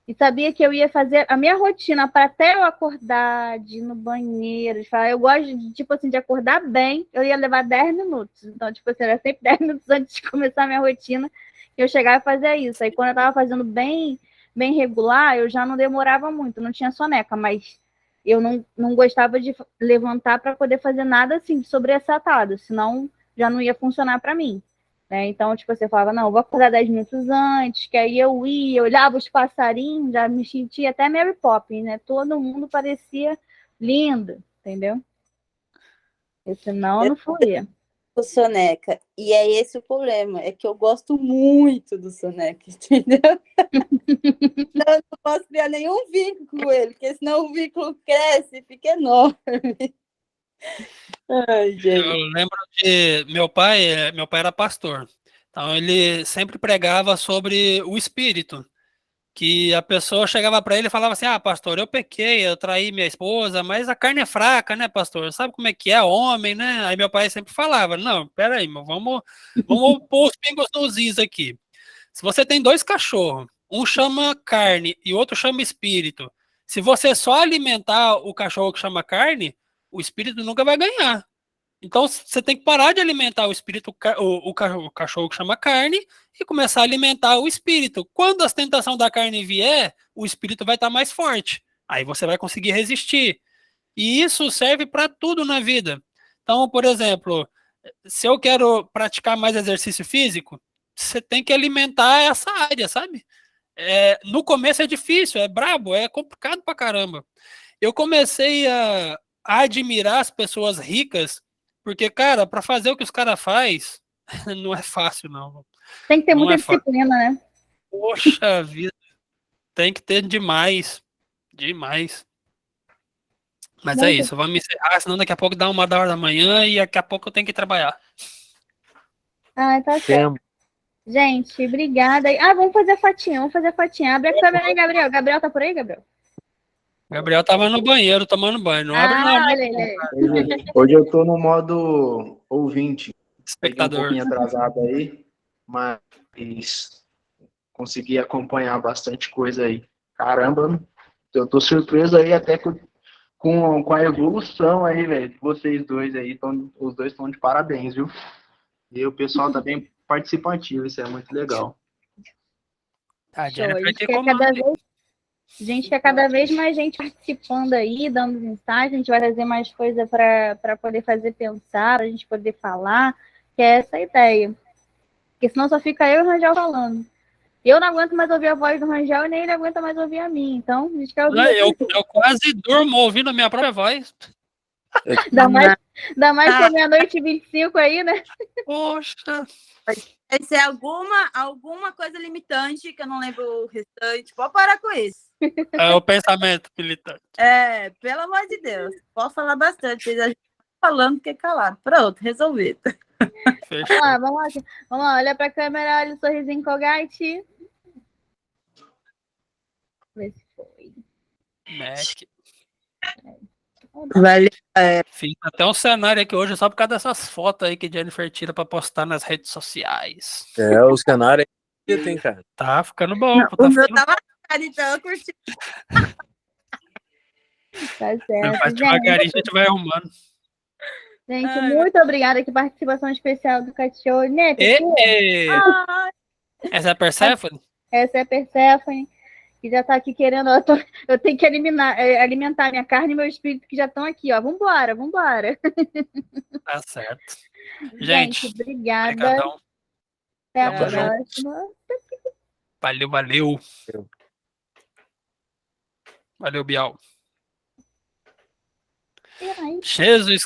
e sabia que eu ia fazer a minha rotina para até eu acordar, de ir no banheiro, de falar, eu gosto de, tipo assim, de acordar bem, eu ia levar 10 minutos. Então, tipo assim, era sempre 10 minutos antes de começar a minha rotina, que eu chegava e fazia isso. Aí quando eu estava fazendo bem regular, eu já não demorava muito, não tinha soneca, mas eu não gostava de levantar para poder fazer nada assim, de sobressaltado, senão já não ia funcionar para mim. Né? Então, tipo, você falava, não, vou acordar 10 minutos antes, que aí eu ia, olhava os passarinhos, já me sentia até Mary Poppins, né? Todo mundo parecia lindo, entendeu? E senão eu não fluía. O soneca. E é esse o problema, é que eu gosto muito do soneca, entendeu? Então, eu não posso criar nenhum vínculo com ele, porque senão o vínculo cresce e fica enorme. Ai, Eu gente. lembro de meu pai era pastor. Então ele sempre pregava sobre o espírito. que a pessoa chegava para ele e falava assim: ah, pastor, eu pequei, eu traí minha esposa, mas a carne é fraca, né, pastor? Sabe como é que é homem, né? Aí meu pai sempre falava: não, peraí, vamos pôr os pingos nos is aqui. Se você tem 2 cachorros, um chama carne e o outro chama espírito, se você só alimentar o cachorro que chama carne, o espírito nunca vai ganhar. Então você tem que parar de alimentar o espírito, o cachorro que chama carne, e começar a alimentar o espírito. Quando a tentação da carne vier, o espírito vai estar mais forte. Aí você vai conseguir resistir. E isso serve para tudo na vida. Então, por exemplo, se eu quero praticar mais exercício físico, você tem que alimentar essa área, sabe? No começo é difícil, é brabo, é complicado pra caramba. Eu comecei a admirar as pessoas ricas, porque, cara, para fazer o que os caras faz, não é fácil, não. Tem que ter Não muita é fácil. disciplina, né? Poxa vida, tem que ter demais. Demais. Mas é Muito. isso, vamos encerrar, senão daqui a pouco dá 1h da manhã e daqui a pouco eu tenho que trabalhar. Ah, tá certo. Temos. Gente, obrigada. Ah, vamos fazer fotinha, vamos fazer fotinha. Abre a câmera aí, Gabriel. Gabriel tá por aí, Gabriel? Gabriel tava no banheiro tomando banho, não abre não, olha ele. Hoje eu tô no modo ouvinte. Cheguei um espectador. pouquinho atrasado aí, mas consegui acompanhar bastante coisa aí. Caramba, eu tô surpreso aí até com a evolução aí, velho. Vocês dois aí, os dois estão de parabéns, viu? E o pessoal tá bem participativo, isso é muito legal. A Show. Jennifer que comanda. A gente quer cada vez mais gente participando aí, dando insights. A gente vai trazer mais coisa para poder fazer pensar, para a gente poder falar, que é essa a ideia. Porque senão só fica eu e o Rangel falando. Eu não aguento mais ouvir a voz do Rangel e nem ele aguenta mais ouvir a minha. Então, a gente quer ouvir. Eu quase durmo ouvindo a minha própria voz. Ainda mais que é meia-noite e 25 aí, né? Poxa. Vai ser alguma coisa limitante, que eu não lembro o restante. Pode parar com isso. É o pensamento militante. Pelo amor de Deus. Pode falar bastante. Vocês estão falando que é calado. Pronto, resolvido. Fechou. Vamos lá. Olha pra câmera, olha o sorrisinho Colgate. Vê se foi. Mac. Valeu. Fiz até um cenário aqui hoje só por causa dessas fotos aí que Jennifer tira pra postar nas redes sociais. O cenário aí tem, cara. Tá ficando bom. Não, o meu tava caro, então eu curti. Tá certo. Mas devagarinho a gente vai arrumando. Gente, muito obrigada. Que participação especial do cachorro, né? Essa é a Persephone? Essa é a Persephone, que já tá aqui querendo. Eu tenho que alimentar minha carne e meu espírito, que já estão aqui, ó. Vambora. Tá certo. Gente, obrigada. Obrigadão. Até a Tamo junto. próxima. Valeu. Valeu, Bial. Jesus